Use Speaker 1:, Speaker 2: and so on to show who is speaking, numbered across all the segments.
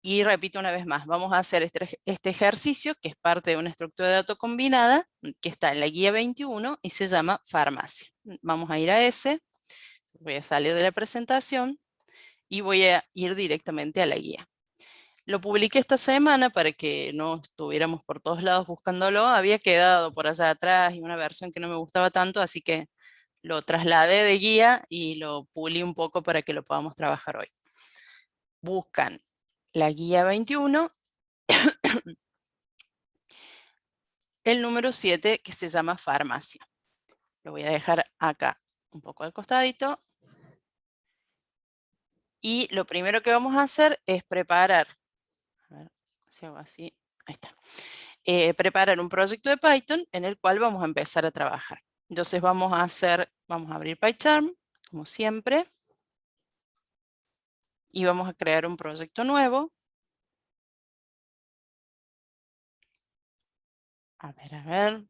Speaker 1: Y repito una vez más, vamos a hacer este ejercicio que es parte de una estructura de datos combinada que está en la guía 21 y se llama farmacia. Vamos a ir a ese, voy a salir de la presentación y voy a ir directamente a la guía. Lo publiqué esta semana para que no estuviéramos por todos lados buscándolo. Había quedado por allá atrás y una versión que no me gustaba tanto, así que lo trasladé de guía y lo pulí un poco para que lo podamos trabajar hoy. Buscan la guía 21, el número 7 que se llama farmacia. Lo voy a dejar acá un poco al costadito. Y lo primero que vamos a hacer es preparar, a ver si hago así, ahí está. Preparar un proyecto de Python en el cual vamos a empezar a trabajar. Entonces vamos a abrir PyCharm, como siempre, y vamos a crear un proyecto nuevo. A ver.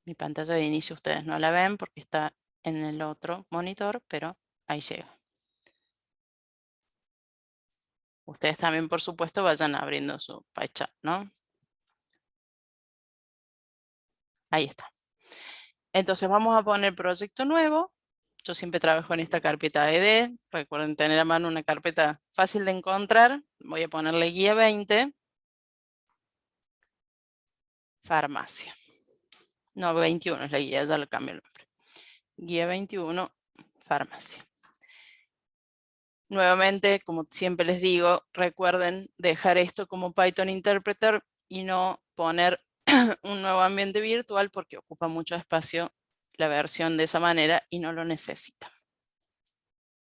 Speaker 1: Mi pantalla de inicio ustedes no la ven porque está en el otro monitor, pero ahí llega. Ustedes también, por supuesto, vayan abriendo su PyCharm, ¿no? Ahí está. Entonces vamos a poner proyecto nuevo. Yo siempre trabajo en esta carpeta ED. Recuerden tener a mano una carpeta fácil de encontrar. Voy a ponerle guía 20. Farmacia. No, 21 es la guía, ya le cambio el nombre. Guía 21, farmacia. Nuevamente, como siempre les digo, recuerden dejar esto como Python Interpreter y no poner un nuevo ambiente virtual porque ocupa mucho espacio la versión de esa manera y no lo necesita.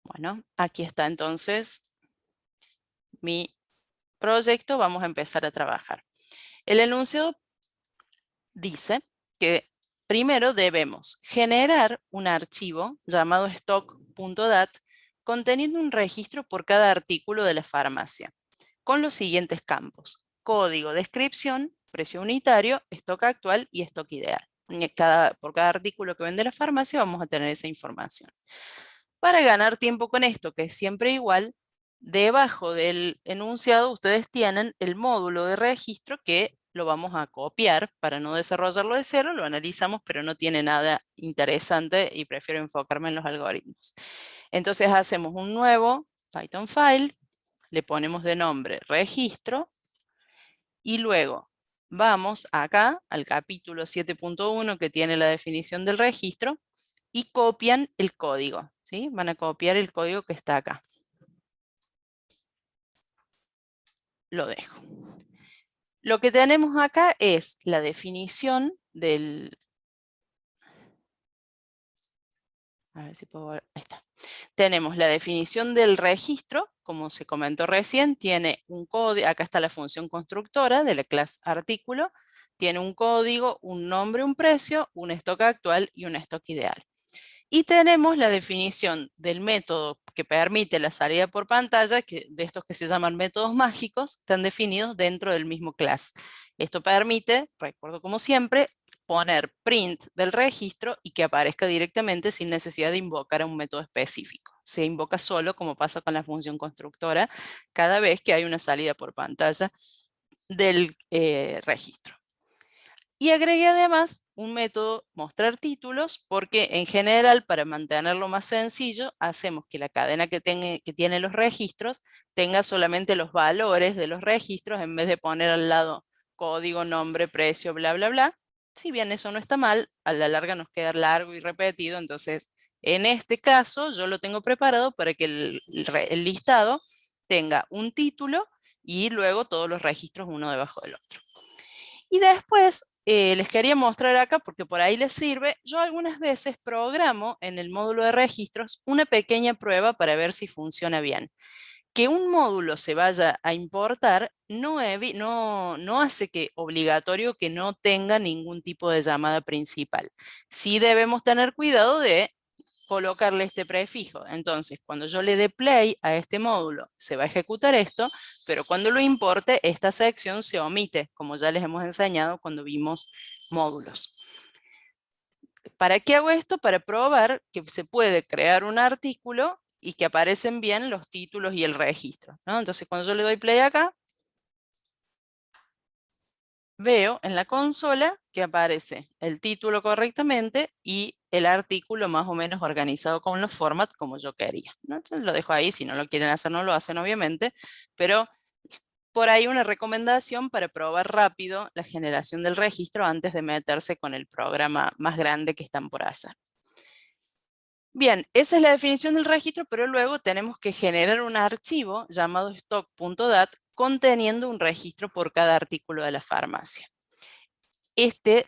Speaker 1: Bueno, aquí está entonces mi proyecto. Vamos a empezar a trabajar. El enunciado dice que primero debemos generar un archivo llamado stock.dat conteniendo un registro por cada artículo de la farmacia, con los siguientes campos: código, descripción, precio unitario, stock actual y stock ideal. Por cada artículo que vende la farmacia vamos a tener esa información. Para ganar tiempo con esto, que es siempre igual, debajo del enunciado ustedes tienen el módulo de registro que lo vamos a copiar para no desarrollarlo de cero. Lo analizamos, pero no tiene nada interesante y prefiero enfocarme en los algoritmos. Entonces hacemos un nuevo Python file, le ponemos de nombre registro y luego vamos acá al capítulo 7.1 que tiene la definición del registro y copian el código, ¿sí? Van a copiar el código que está acá. Lo dejo. Lo que tenemos acá es la definición del... A ver si puedo... Ahí está. Tenemos la definición del registro, como se comentó recién, tiene un código, acá está la función constructora de la clase artículo, tiene un código, un nombre, un precio, un stock actual y un stock ideal. Y tenemos la definición del método que permite la salida por pantalla, de estos que se llaman métodos mágicos, están definidos dentro del mismo class. Esto permite, recuerdo como siempre, poner print del registro y que aparezca directamente sin necesidad de invocar a un método específico. Se invoca solo, como pasa con la función constructora, cada vez que hay una salida por pantalla del registro. Y agregué además un método mostrar títulos porque en general, para mantenerlo más sencillo, hacemos que la cadena que tiene los registros tenga solamente los valores de los registros en vez de poner al lado código, nombre, precio, bla, bla, bla. Si bien eso no está mal, a la larga nos queda largo y repetido. Entonces, en este caso, yo lo tengo preparado para que el listado tenga un título y luego todos los registros uno debajo del otro. Y después les quería mostrar acá, porque por ahí les sirve, yo algunas veces programo en el módulo de registros una pequeña prueba para ver si funciona bien. Que un módulo se vaya a importar no hace que obligatorio que no tenga ningún tipo de llamada principal. Sí debemos tener cuidado de colocarle este prefijo. Entonces, cuando yo le dé play a este módulo, se va a ejecutar esto, pero cuando lo importe, esta sección se omite, como ya les hemos enseñado cuando vimos módulos. ¿Para qué hago esto? Para probar que se puede crear un artículo y que aparecen bien los títulos y el registro, ¿no? Entonces cuando yo le doy play acá, veo en la consola que aparece el título correctamente y el artículo más o menos organizado con los formats como yo quería, ¿no? Entonces lo dejo ahí, si no lo quieren hacer no lo hacen obviamente, pero por ahí una recomendación para probar rápido la generación del registro antes de meterse con el programa más grande que están por hacer. Bien, esa es la definición del registro, pero luego tenemos que generar un archivo llamado stock.dat conteniendo un registro por cada artículo de la farmacia. Este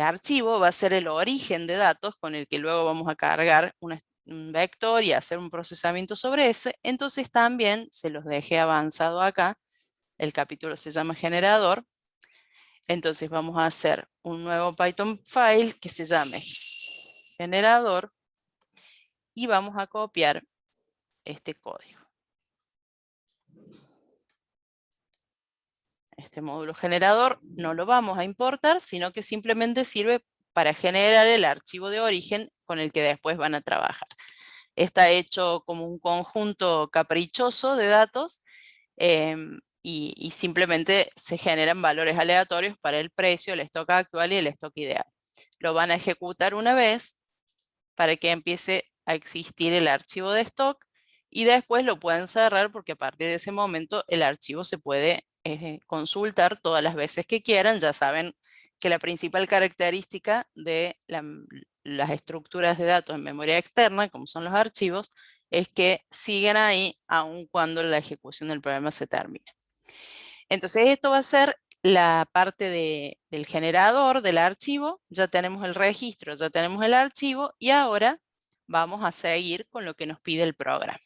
Speaker 1: archivo va a ser el origen de datos con el que luego vamos a cargar un vector y hacer un procesamiento sobre ese. Entonces también se los dejé avanzado acá. El capítulo se llama generador. Entonces vamos a hacer un nuevo Python file que se llame generador y vamos a copiar este código. Este módulo generador no lo vamos a importar, sino que simplemente sirve para generar el archivo de origen con el que después van a trabajar. Está hecho como un conjunto caprichoso de datos y simplemente se generan valores aleatorios para el precio, el stock actual y el stock ideal. Lo van a ejecutar una vez para que empiece a existir el archivo de stock y después lo pueden cerrar porque a partir de ese momento el archivo se puede consultar todas las veces que quieran. Ya saben que la principal característica de las estructuras de datos en memoria externa, como son los archivos, es que siguen ahí aun cuando la ejecución del programa se termine. Entonces esto va a ser la parte del generador del archivo. Ya tenemos el registro, ya tenemos el archivo y ahora vamos a seguir con lo que nos pide el programa.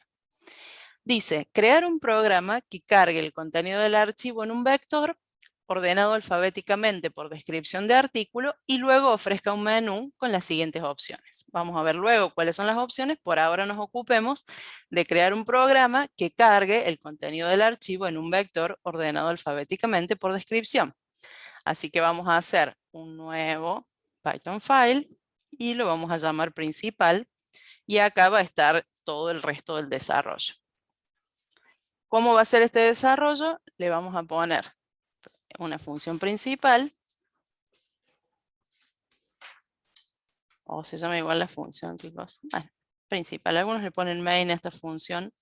Speaker 1: Dice, crear un programa que cargue el contenido del archivo en un vector ordenado alfabéticamente por descripción de artículo y luego ofrezca un menú con las siguientes opciones. Vamos a ver luego cuáles son las opciones. Por ahora nos ocupemos de crear un programa que cargue el contenido del archivo en un vector ordenado alfabéticamente por descripción. Así que vamos a hacer un nuevo Python file y lo vamos a llamar principal y acá va a estar todo el resto del desarrollo. ¿Cómo va a ser este desarrollo? Le vamos a poner una función principal, o se llama igual la función, chicos. Bueno, principal. Algunos le ponen main a esta función.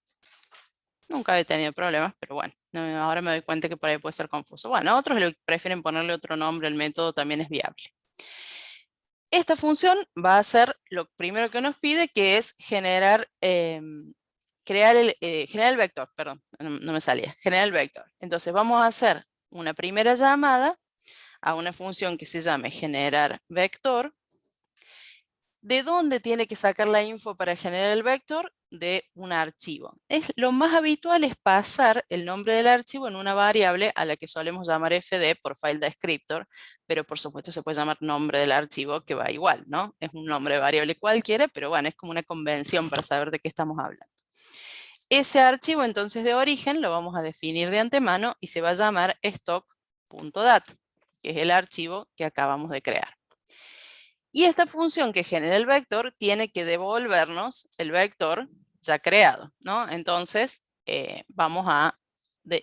Speaker 1: Nunca he tenido problemas, pero bueno, ahora me doy cuenta que por ahí puede ser confuso. Bueno, otros prefieren ponerle otro nombre, el método también es viable. Esta función va a hacer lo primero que nos pide, que es generar, generar el vector, perdón, no me salía, generar el vector. Entonces vamos a hacer una primera llamada a una función que se llame generar vector. ¿De dónde tiene que sacar la info para generar el vector? De un archivo. Lo más habitual es pasar el nombre del archivo en una variable a la que solemos llamar fd por file descriptor, pero por supuesto se puede llamar nombre del archivo que va igual, ¿no? Es un nombre de variable cualquiera, pero bueno, es como una convención para saber de qué estamos hablando. Ese archivo entonces de origen lo vamos a definir de antemano y se va a llamar stock.dat, que es el archivo que acabamos de crear. Y esta función que genera el vector tiene que devolvernos el vector ya creado, ¿no? Entonces, vamos a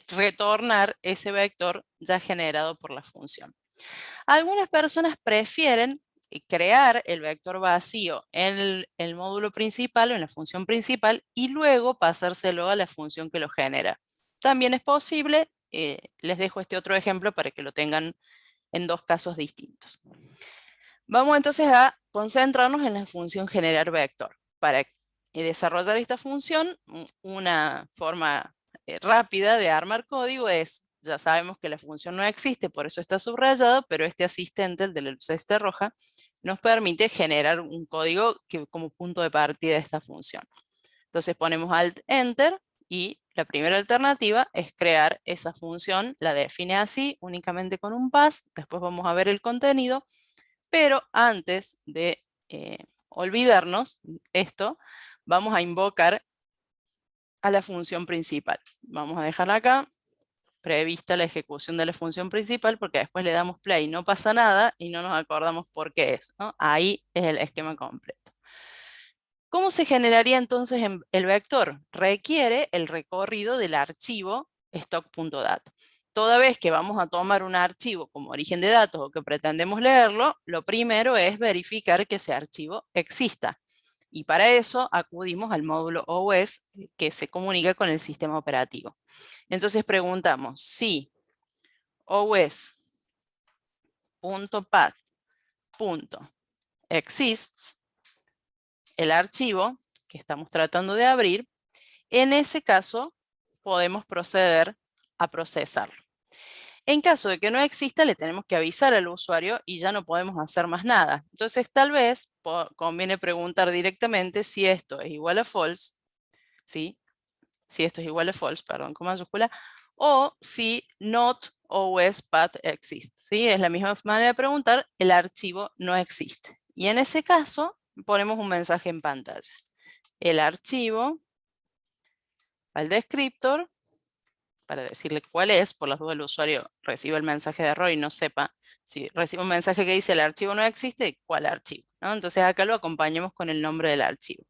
Speaker 1: retornar ese vector ya generado por la función. Algunas personas prefieren crear el vector vacío en el módulo principal o en la función principal y luego pasárselo a la función que lo genera. También es posible, les dejo este otro ejemplo para que lo tengan en dos casos distintos. Vamos entonces a concentrarnos en la función generar vector. Para desarrollar esta función, una forma rápida de armar código es, ya sabemos que la función no existe, por eso está subrayado, pero este asistente, el de la celeste roja, nos permite generar un código como punto de partida de esta función. Entonces ponemos Alt Enter y la primera alternativa es crear esa función, la define así, únicamente con un pass, después vamos a ver el contenido. Pero antes de olvidarnos esto, vamos a invocar a la función principal. Vamos a dejarla acá, prevista la ejecución de la función principal, porque después le damos play, no pasa nada y no nos acordamos por qué es, ¿no? Ahí es el esquema completo. ¿Cómo se generaría entonces el vector? Requiere el recorrido del archivo stock.dat. Toda vez que vamos a tomar un archivo como origen de datos o que pretendemos leerlo, lo primero es verificar que ese archivo exista. Y para eso acudimos al módulo OS que se comunica con el sistema operativo. Entonces preguntamos si os.path.exists, el archivo que estamos tratando de abrir, en ese caso podemos proceder a procesarlo. En caso de que no exista, le tenemos que avisar al usuario y ya no podemos hacer más nada. Entonces, tal vez conviene preguntar directamente si esto es igual a false, ¿sí? Si esto es igual a false, perdón, con mayúscula, o si not os path exists, ¿sí? Es la misma manera de preguntar, el archivo no existe. Y en ese caso, ponemos un mensaje en pantalla. El archivo, al descriptor, para decirle cuál es, por las dudas el usuario recibe el mensaje de error y no sepa si recibe un mensaje que dice el archivo no existe, ¿cuál archivo? ¿No? Entonces acá lo acompañamos con el nombre del archivo.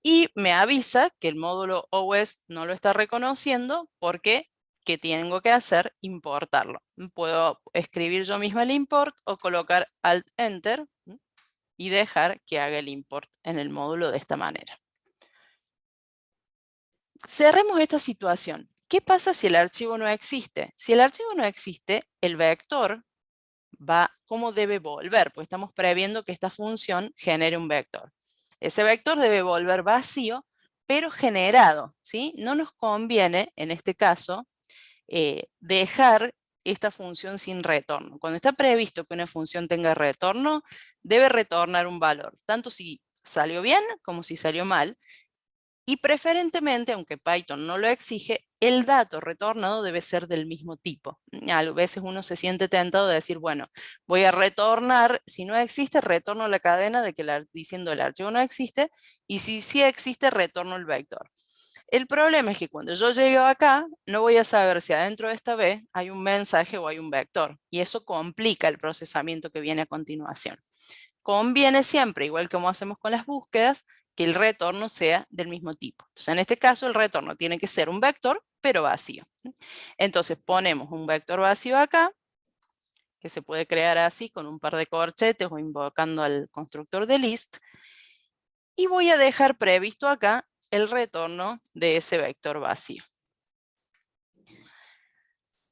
Speaker 1: Y me avisa que el módulo OS no lo está reconociendo porque ¿qué tengo que hacer? Importarlo. Puedo escribir yo misma el import o colocar Alt-Enter y dejar que haga el import en el módulo de esta manera. Cerremos esta situación. ¿Qué pasa si el archivo no existe? Si el archivo no existe, el vector va, ¿cómo debe volver? Pues estamos previendo que esta función genere un vector. Ese vector debe volver vacío, pero generado, ¿sí? No nos conviene, en este caso, dejar esta función sin retorno. Cuando está previsto que una función tenga retorno, debe retornar un valor, tanto si salió bien como si salió mal. Y preferentemente, aunque Python no lo exige, el dato retornado debe ser del mismo tipo. A veces uno se siente tentado de decir, bueno, voy a retornar, si no existe, retorno la cadena de que diciendo el archivo no existe, y si sí existe, retorno el vector. El problema es que cuando yo llego acá, no voy a saber si adentro de esta B hay un mensaje o hay un vector, y eso complica el procesamiento que viene a continuación. Conviene siempre, igual como hacemos con las búsquedas, que el retorno sea del mismo tipo. Entonces, en este caso, el retorno tiene que ser un vector, pero vacío. Entonces, ponemos un vector vacío acá, que se puede crear así con un par de corchetes o invocando al constructor de list. Y voy a dejar previsto acá el retorno de ese vector vacío.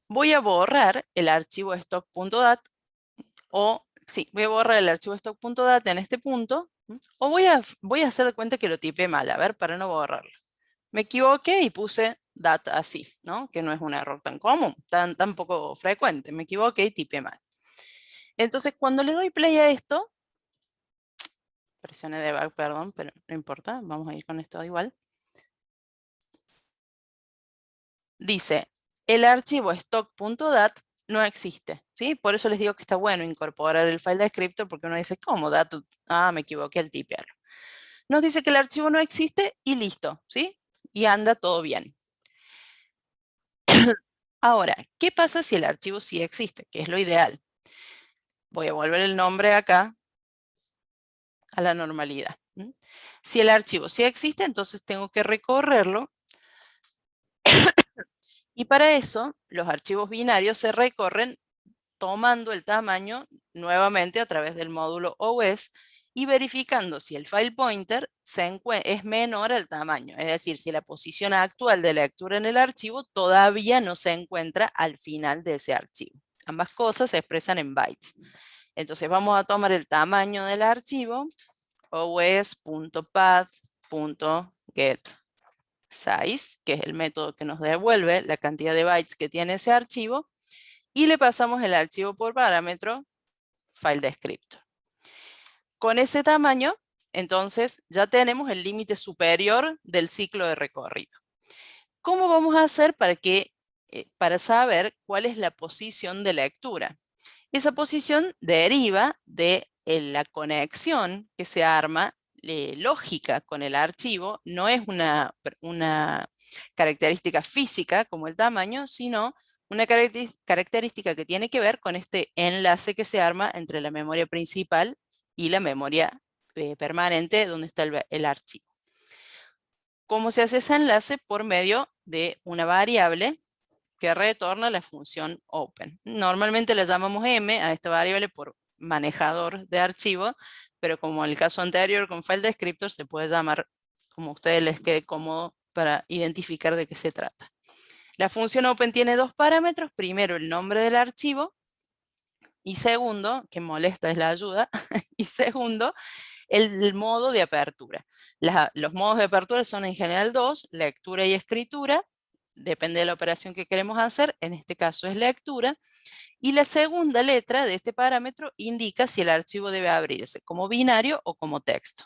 Speaker 1: Voy a borrar el archivo stock.dat voy a borrar el archivo stock.dat en este punto, o voy a hacer de cuenta que lo tipé mal, a ver, para no borrarlo. Me equivoqué y puse dat así, ¿no? Que no es un error tan común, tan poco frecuente. Me equivoqué y tipé mal. Entonces, cuando le doy play a esto, presioné debug, perdón, pero no importa, vamos a ir con esto igual. Dice, el archivo stock.dat no existe, ¿sí? Por eso les digo que está bueno incorporar el file descriptor, porque uno dice, ¿cómo? Me equivoqué al tipearlo. Nos dice que el archivo no existe y listo, ¿sí? Y anda todo bien. Ahora, ¿qué pasa si el archivo sí existe? Que es lo ideal. Voy a volver el nombre acá a la normalidad. Si el archivo sí existe, entonces tengo que recorrerlo. Y para eso, los archivos binarios se recorren tomando el tamaño nuevamente a través del módulo OS y verificando si el file pointer es menor al tamaño. Es decir, si la posición actual de lectura en el archivo todavía no se encuentra al final de ese archivo. Ambas cosas se expresan en bytes. Entonces vamos a tomar el tamaño del archivo, os.path.getSize, que es el método que nos devuelve la cantidad de bytes que tiene ese archivo, y le pasamos el archivo por parámetro file descriptor. Con ese tamaño, entonces ya tenemos el límite superior del ciclo de recorrido. ¿Cómo vamos a hacer para saber cuál es la posición de lectura? Esa posición deriva de la conexión que se arma lógica con el archivo. No es una característica física como el tamaño, sino una característica que tiene que ver con este enlace que se arma entre la memoria principal y la memoria permanente donde está el archivo. ¿Cómo se hace ese enlace? Por medio de una variable que retorna la función open. Normalmente la llamamos m a esta variable por manejador de archivo, pero como en el caso anterior con file descriptor se puede llamar como a ustedes les quede cómodo para identificar de qué se trata. La función open tiene dos parámetros. Primero, el nombre del archivo. Y segundo, que molesta es la ayuda, y segundo, el modo de apertura. Los modos de apertura son en general dos, lectura y escritura. Depende de la operación que queremos hacer, en este caso es lectura. Y la segunda letra de este parámetro indica si el archivo debe abrirse como binario o como texto.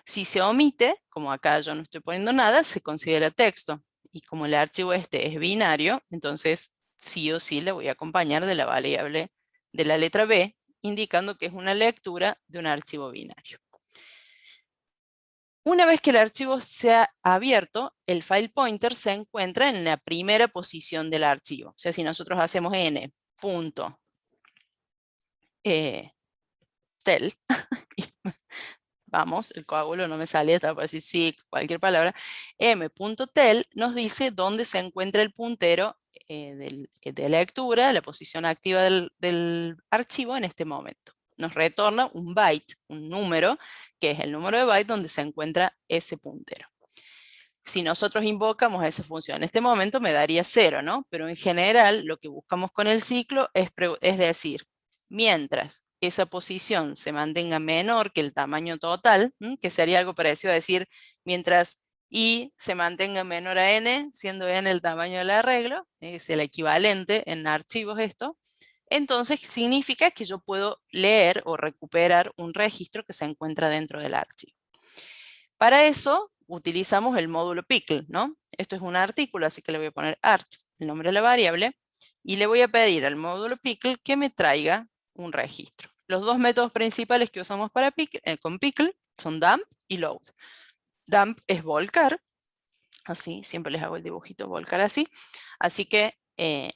Speaker 1: Si se omite, como acá yo no estoy poniendo nada, se considera texto. Y como el archivo este es binario, entonces sí o sí le voy a acompañar de la variable de la letra B, indicando que es una lectura de un archivo binario. Una vez que el archivo se ha abierto, el file pointer se encuentra en la primera posición del archivo. O sea, si nosotros hacemos n.tel, vamos, el coágulo no me salía, estaba para decir sí, cualquier palabra, m.tel nos dice dónde se encuentra el puntero de lectura, la posición activa del archivo en este momento. Nos retorna un byte, un número, que es el número de byte donde se encuentra ese puntero. Si nosotros invocamos a esa función en este momento me daría 0, ¿no? Pero en general lo que buscamos con el ciclo es decir, mientras esa posición se mantenga menor que el tamaño total, que sería algo parecido a decir, mientras i se mantenga menor a n, siendo n el tamaño del arreglo, es el equivalente en archivos esto, entonces significa que yo puedo leer o recuperar un registro que se encuentra dentro del archivo. Para eso utilizamos el módulo pickle, ¿no? Esto es un artículo, así que le voy a poner art, el nombre de la variable, y le voy a pedir al módulo pickle que me traiga un registro. Los dos métodos principales que usamos para con pickle son dump y load. Dump es volcar, así, siempre les hago el dibujito volcar así, así que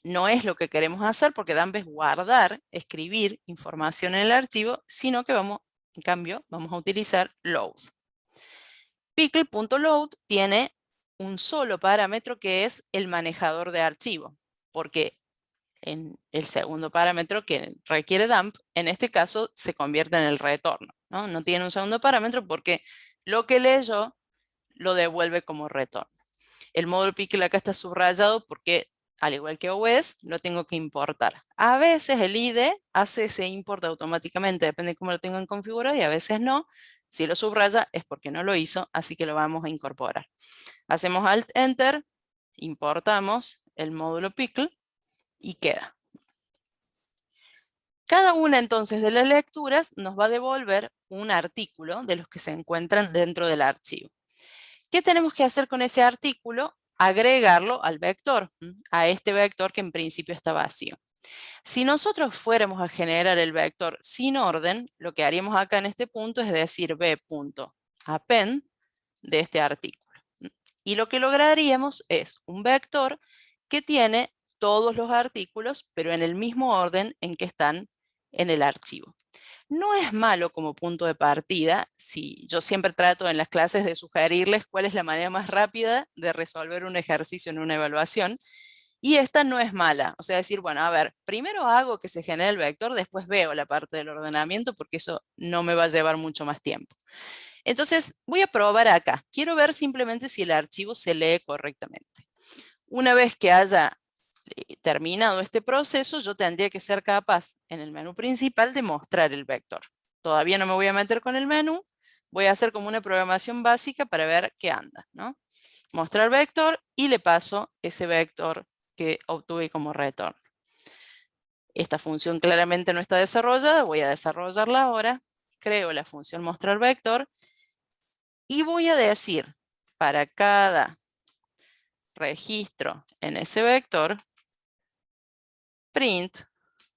Speaker 1: no es lo que queremos hacer porque dump es guardar, escribir información en el archivo, sino que en cambio, vamos a utilizar load. Pickle.load tiene un solo parámetro que es el manejador de archivo, porque en el segundo parámetro que requiere dump, en este caso se convierte en el retorno, ¿no? No tiene un segundo parámetro porque lo que leyó lo devuelve como retorno. El módulo pickle acá está subrayado porque, al igual que OS, lo tengo que importar. A veces el IDE hace ese import automáticamente, depende de cómo lo tengan configurado, y a veces no. Si lo subraya es porque no lo hizo, así que lo vamos a incorporar. Hacemos Alt Enter, importamos el módulo pickle y queda. Cada una entonces de las lecturas nos va a devolver un artículo de los que se encuentran dentro del archivo. ¿Qué tenemos que hacer con ese artículo? Agregarlo al vector, a este vector que en principio está vacío. Si nosotros fuéramos a generar el vector sin orden, lo que haríamos acá en este punto es decir b.append de este artículo. Y lo que lograríamos es un vector que tiene todos los artículos, pero en el mismo orden en que están en el archivo. No es malo como punto de partida, si yo siempre trato en las clases de sugerirles cuál es la manera más rápida de resolver un ejercicio en una evaluación, y esta no es mala, o sea, decir, bueno, a ver, primero hago que se genere el vector, después veo la parte del ordenamiento, porque eso no me va a llevar mucho más tiempo. Entonces, voy a probar acá. Quiero ver simplemente si el archivo se lee correctamente. Una vez que haya terminado este proceso, yo tendría que ser capaz en el menú principal de mostrar el vector. Todavía no me voy a meter con el menú, voy a hacer como una programación básica para ver qué anda, ¿no? Mostrar vector y le paso ese vector que obtuve como retorno. Esta función claramente no está desarrollada, voy a desarrollarla ahora. Creo la función mostrar vector y voy a decir para cada registro en ese vector, print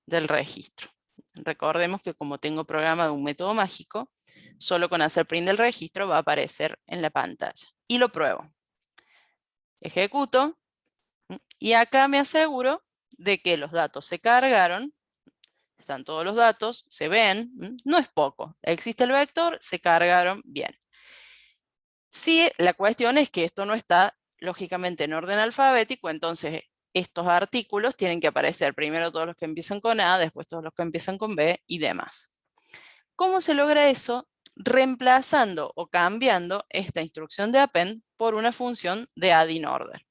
Speaker 1: del registro. Recordemos que como tengo programado un método mágico, solo con hacer print del registro va a aparecer en la pantalla. Y lo pruebo. Ejecuto y acá me aseguro de que los datos se cargaron, están todos los datos, se ven, no es poco. Existe el vector, se cargaron bien. Sí, la cuestión es que esto no está lógicamente en orden alfabético, entonces estos artículos tienen que aparecer primero todos los que empiezan con A, después todos los que empiezan con B y demás. ¿Cómo se logra eso? Reemplazando o cambiando esta instrucción de append por una función de add in order.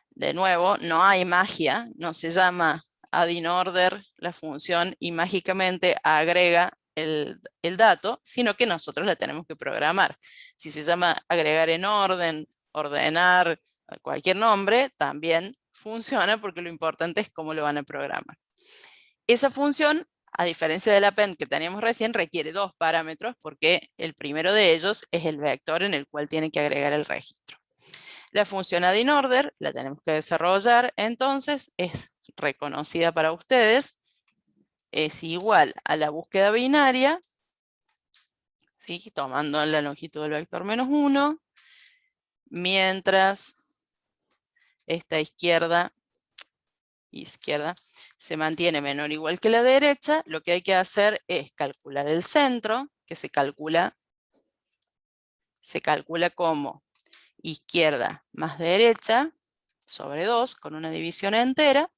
Speaker 1: De nuevo, no hay magia, no se llama add in order la función y mágicamente agrega el dato, sino que nosotros la tenemos que programar. Si se llama agregar en orden, ordenar, cualquier nombre, también funciona porque lo importante es cómo lo van a programar. Esa función, a diferencia del append que teníamos recién, requiere dos parámetros porque el primero de ellos es el vector en el cual tiene que agregar el registro. La función add in order la tenemos que desarrollar, entonces es reconocida para ustedes, es igual a la búsqueda binaria, ¿sí? Tomando la longitud del vector -1, mientras esta izquierda se mantiene menor o igual que la derecha, lo que hay que hacer es calcular el centro, que se calcula como izquierda más derecha sobre 2 con una división entera,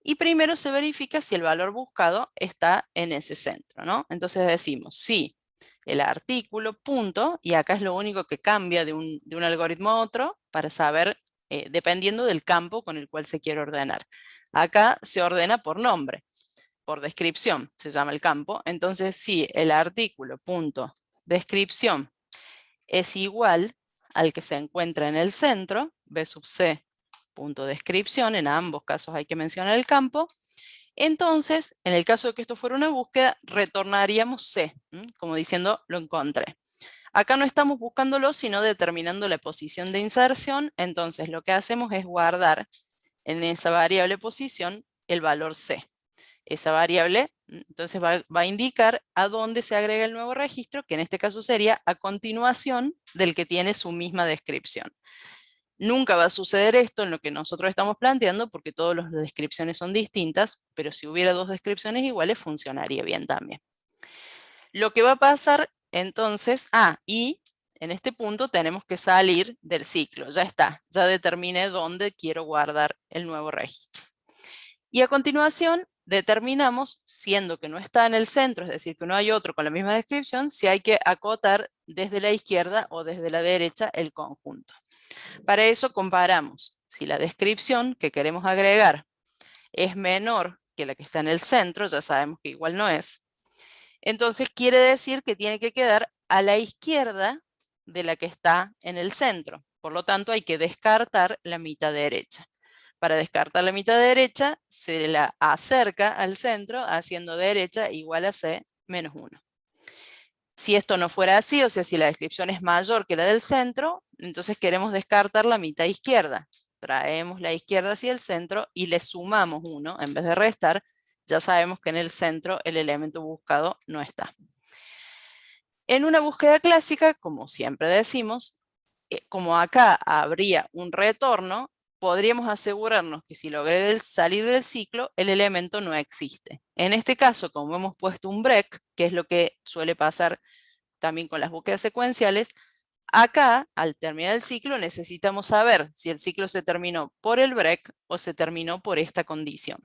Speaker 1: y primero se verifica si el valor buscado está en ese centro, ¿no? Entonces decimos, sí, el artículo, punto, y acá es lo único que cambia de un algoritmo a otro para saber, dependiendo del campo con el cual se quiere ordenar. Acá se ordena por nombre, por descripción, se llama el campo. Entonces, si el artículo, punto, descripción, es igual al que se encuentra en el centro, B sub C, punto descripción, en ambos casos hay que mencionar el campo, entonces, en el caso de que esto fuera una búsqueda, retornaríamos C, como diciendo, lo encontré. Acá no estamos buscándolo, sino determinando la posición de inserción, entonces lo que hacemos es guardar en esa variable posición el valor C. Esa variable, entonces va a indicar a dónde se agrega el nuevo registro, que en este caso sería a continuación del que tiene su misma descripción. Nunca va a suceder esto en lo que nosotros estamos planteando porque todas las descripciones son distintas, pero si hubiera dos descripciones iguales funcionaría bien también. Lo que va a pasar entonces, y en este punto tenemos que salir del ciclo, ya está, ya determiné dónde quiero guardar el nuevo registro. Y a continuación determinamos, siendo que no está en el centro, es decir, que no hay otro con la misma descripción, si hay que acotar desde la izquierda o desde la derecha el conjunto. Para eso comparamos si la descripción que queremos agregar es menor que la que está en el centro, ya sabemos que igual no es, entonces quiere decir que tiene que quedar a la izquierda de la que está en el centro. Por lo tanto, hay que descartar la mitad derecha. Para descartar la mitad derecha, se la acerca al centro, haciendo derecha igual a C menos 1. Si esto no fuera así, o sea, si la descripción es mayor que la del centro, entonces queremos descartar la mitad izquierda. Traemos la izquierda hacia el centro y le sumamos 1 en vez de restar. Ya sabemos que en el centro el elemento buscado no está. En una búsqueda clásica, como siempre decimos, como acá habría un retorno, podríamos asegurarnos que si logré salir del ciclo, el elemento no existe. En este caso, como hemos puesto un break, que es lo que suele pasar también con las búsquedas secuenciales, acá, al terminar el ciclo, necesitamos saber si el ciclo se terminó por el break o se terminó por esta condición.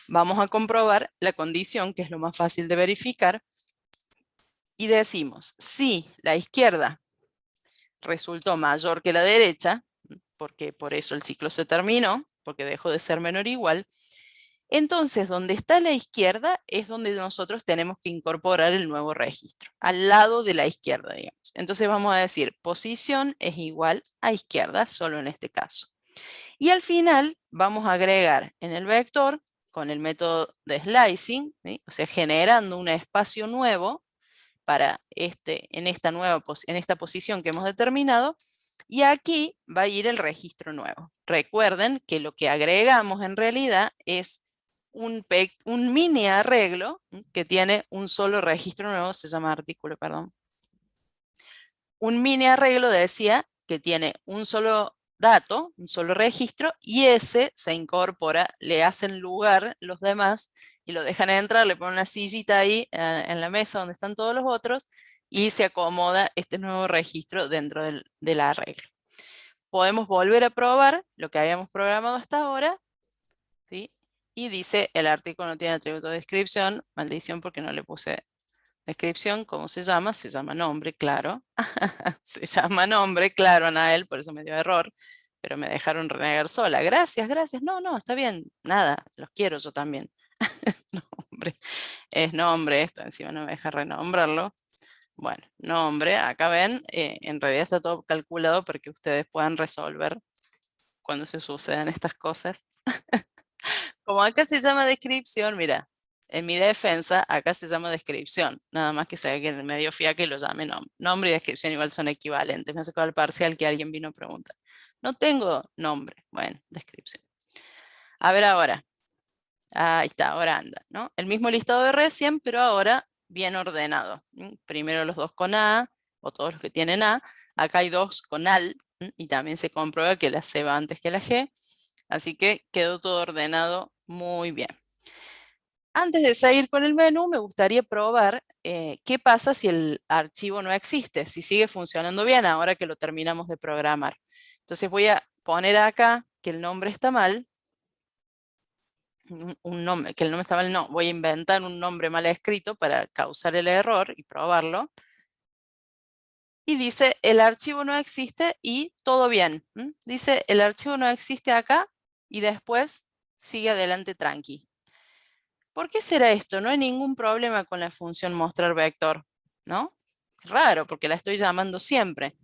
Speaker 1: Vamos a comprobar la condición, que es lo más fácil de verificar, y decimos, si la izquierda resultó mayor que la derecha, porque por eso el ciclo se terminó, porque dejó de ser menor o igual, entonces donde está la izquierda es donde nosotros tenemos que incorporar el nuevo registro, al lado de la izquierda, digamos. Entonces vamos a decir, posición es igual a izquierda, solo en este caso. Y al final vamos a agregar en el vector, con el método de slicing, ¿sí? O sea, generando un espacio nuevo para en esta posición que hemos determinado, y aquí va a ir el registro nuevo. Recuerden que lo que agregamos en realidad es un mini arreglo que tiene un solo registro nuevo, se llama artículo, perdón. Un mini arreglo decía que tiene un solo dato, un solo registro, y ese se incorpora, le hacen lugar los demás y lo dejan entrar, le ponen una sillita ahí en la mesa donde están todos los otros, y se acomoda este nuevo registro dentro del arreglo. Podemos volver a probar lo que habíamos programado hasta ahora, ¿sí? Y dice, el artículo no tiene atributo de descripción, maldición porque no le puse descripción. ¿Cómo se llama? Se llama nombre, claro. Se llama nombre, claro, Anael, por eso me dio error, pero me dejaron renegar sola. Gracias, gracias. No, no, está bien, nada, los quiero yo también. Nombre, es nombre esto, encima no me deja renombrarlo. Bueno, nombre, acá ven, en realidad está todo calculado para que ustedes puedan resolver cuando se sucedan estas cosas. Como acá se llama descripción, mira, en mi defensa acá se llama descripción, nada más que sea que en el medio fiaca y lo llame nombre. Nombre y descripción igual son equivalentes, me hace el parcial que alguien vino a preguntar. No tengo nombre, bueno, descripción. A ver ahora, ahí está, ahora anda, ¿no? El mismo listado de recién, pero ahora bien ordenado. Primero los dos con A, o todos los que tienen A. Acá hay dos con AL, y también se comprueba que la C va antes que la G. Así que quedó todo ordenado muy bien. Antes de seguir con el menú, me gustaría probar qué pasa si el archivo no existe, si sigue funcionando bien ahora que lo terminamos de programar. Entonces voy a poner acá que el nombre está mal. Un nombre, que el nombre está mal, no, voy a inventar un nombre mal escrito para causar el error y probarlo. Y dice, el archivo no existe y todo bien. Dice, el archivo no existe acá y después sigue adelante tranqui. ¿Por qué será esto? No hay ningún problema con la función mostrar vector, ¿no? Raro, porque la estoy llamando siempre.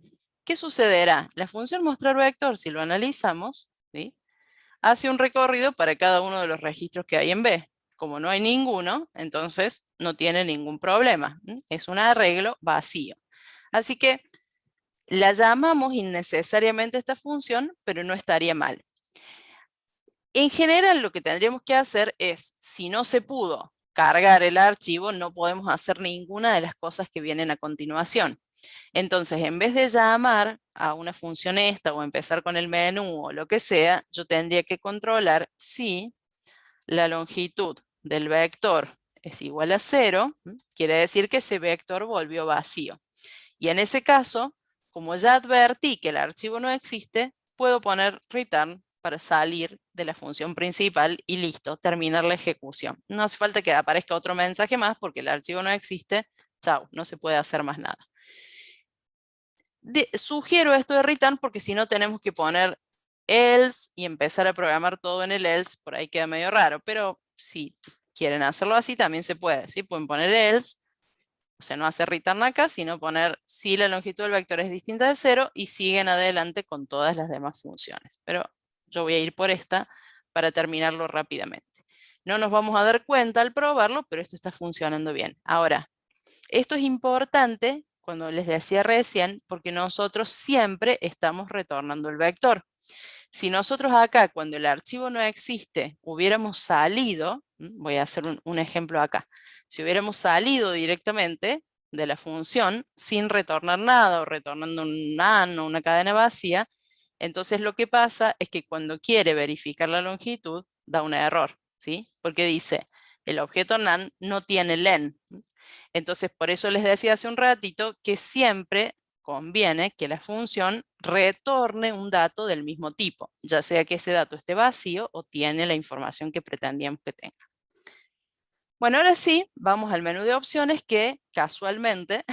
Speaker 1: ¿Qué sucederá? La función mostrar vector, si lo analizamos, ¿sí?, hace un recorrido para cada uno de los registros que hay en B. Como no hay ninguno, entonces no tiene ningún problema. Es un arreglo vacío. Así que la llamamos innecesariamente esta función, pero no estaría mal. En general, lo que tendríamos que hacer es, si no se pudo cargar el archivo, no podemos hacer ninguna de las cosas que vienen a continuación. Entonces, en vez de llamar a una función esta o empezar con el menú o lo que sea, yo tendría que controlar si la longitud del vector es igual a 0, quiere decir que ese vector volvió vacío. Y en ese caso, como ya advertí que el archivo no existe, puedo poner return para salir de la función principal y listo, terminar la ejecución. No hace falta que aparezca otro mensaje más porque el archivo no existe. Chao, no se puede hacer más nada. Sugiero esto de return porque si no tenemos que poner else y empezar a programar todo en el else, por ahí queda medio raro, pero si quieren hacerlo así también se puede, ¿sí? Pueden poner else, o sea, no hacer return acá, sino poner si la longitud del vector es distinta de 0 y siguen adelante con todas las demás funciones. Pero yo voy a ir por esta para terminarlo rápidamente. No nos vamos a dar cuenta al probarlo, pero esto está funcionando bien. Ahora, esto es importante, cuando les decía recién, porque nosotros siempre estamos retornando el vector. Si nosotros acá, cuando el archivo no existe, hubiéramos salido, voy a hacer un ejemplo acá, si hubiéramos salido directamente de la función sin retornar nada o retornando un NaN o una cadena vacía, entonces lo que pasa es que cuando quiere verificar la longitud, da un error, ¿sí? Porque dice, el objeto NaN no tiene len. Entonces, por eso les decía hace un ratito que siempre conviene que la función retorne un dato del mismo tipo, ya sea que ese dato esté vacío o tiene la información que pretendíamos que tenga. Bueno, ahora sí, vamos al menú de opciones que casualmente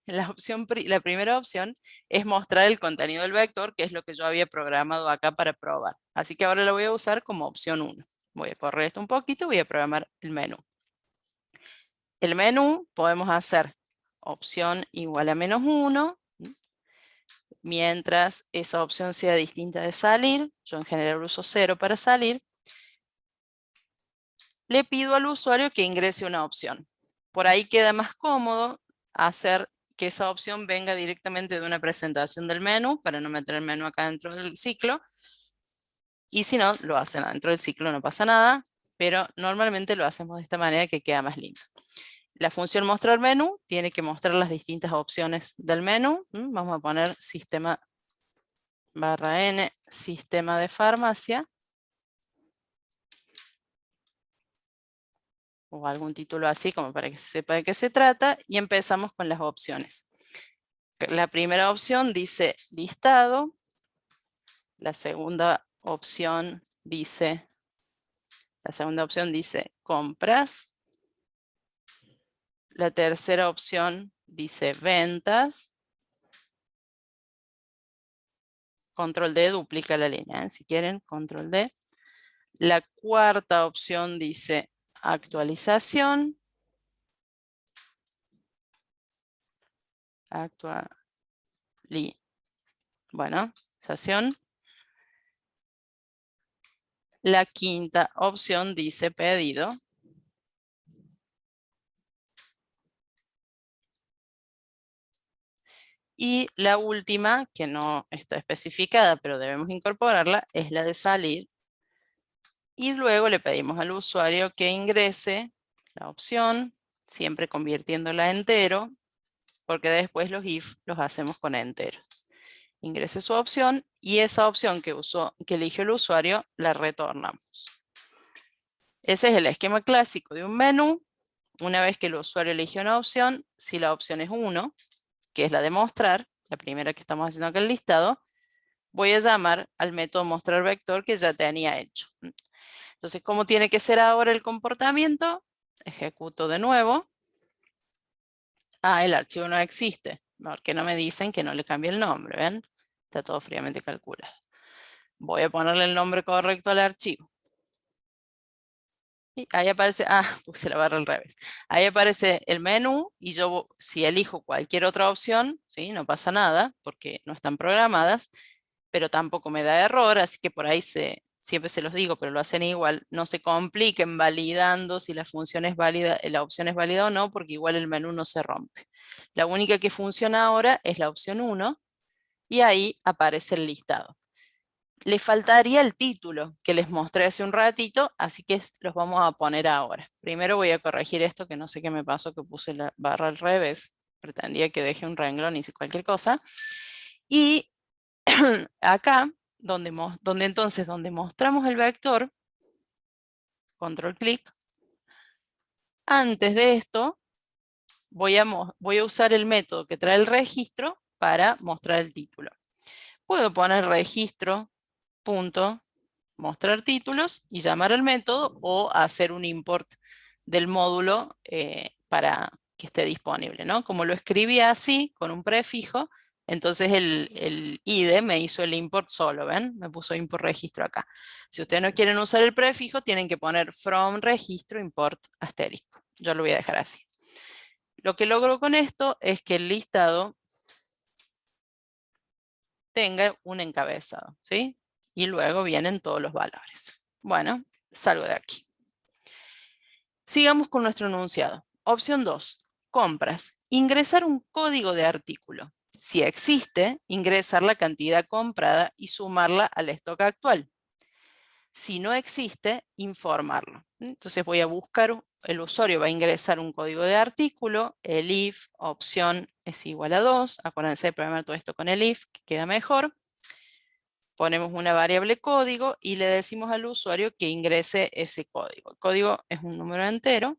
Speaker 1: la primera opción es mostrar el contenido del vector, que es lo que yo había programado acá para probar. Así que ahora lo voy a usar como opción 1. Voy a correr esto un poquito, voy a programar el menú. El menú podemos hacer opción igual a -1, mientras esa opción sea distinta de salir. Yo en general uso 0 para salir. Le pido al usuario que ingrese una opción. Por ahí queda más cómodo hacer que esa opción venga directamente de una presentación del menú, para no meter el menú acá dentro del ciclo. Y si no, lo hacen adentro del ciclo, no pasa nada, pero normalmente lo hacemos de esta manera que queda más lindo. La función mostrar menú tiene que mostrar las distintas opciones del menú. Vamos a poner sistema /n, sistema de farmacia. o algún título así como para que se sepa de qué se trata, y empezamos con las opciones. La primera opción dice listado, la segunda opción dice compras, la tercera opción dice ventas, control D duplica la línea, si quieren, control D. La cuarta opción dice actualización, actualización. La quinta opción dice pedido. Y la última, que no está especificada, pero debemos incorporarla, es la de salir. Y luego le pedimos al usuario que ingrese la opción, siempre convirtiéndola a entero, porque después los if los hacemos con entero. Ingrese su opción y esa opción que eligió el usuario la retornamos. Ese es el esquema clásico de un menú. Una vez que el usuario eligió una opción, si la opción es 1, que es la de mostrar, la primera que estamos haciendo acá en el listado, voy a llamar al método mostrar vector que ya tenía hecho. Entonces, ¿cómo tiene que ser ahora el comportamiento? Ejecuto de nuevo. El archivo no existe. Porque no me dicen que no le cambie el nombre, ¿ven? Está todo fríamente calculado. Voy a ponerle el nombre correcto al archivo. Y ahí aparece, puse la barra al revés. Ahí aparece el menú y yo, si elijo cualquier otra opción, ¿sí? No pasa nada porque no están programadas, pero tampoco me da error, así que por ahí siempre se los digo, pero lo hacen igual. No se compliquen validando si la función es válida, la opción es válida o no, porque igual el menú no se rompe. La única que funciona ahora es la opción 1 y ahí aparece el listado. Le faltaría el título que les mostré hace un ratito, así que los vamos a poner ahora. Primero voy a corregir esto, que no sé qué me pasó, que puse la barra al revés. Pretendía que deje un renglón, hice cualquier cosa. Y acá, donde mostramos el vector, control clic, antes de esto voy a usar el método que trae el registro para mostrar el título. Puedo poner registro punto mostrar títulos y llamar al método o hacer un import del módulo para que esté disponible, ¿no? Como lo escribí así, con un prefijo, entonces el IDE me hizo el import solo, ¿ven? Me puso import registro acá. Si ustedes no quieren usar el prefijo, tienen que poner from registro import asterisco. Yo lo voy a dejar así. Lo que logro con esto es que el listado tenga un encabezado, ¿sí? Y luego vienen todos los valores. Bueno, salgo de aquí. Sigamos con nuestro enunciado. Opción 2, compras. Ingresar un código de artículo. Si existe, ingresar la cantidad comprada y sumarla al stock actual. Si no existe, informarlo. Entonces voy a buscar, el usuario va a ingresar un código de artículo, el if opción es igual a 2. Acuérdense de programar todo esto con el if, que queda mejor. Ponemos una variable código y le decimos al usuario que ingrese ese código. El código es un número entero,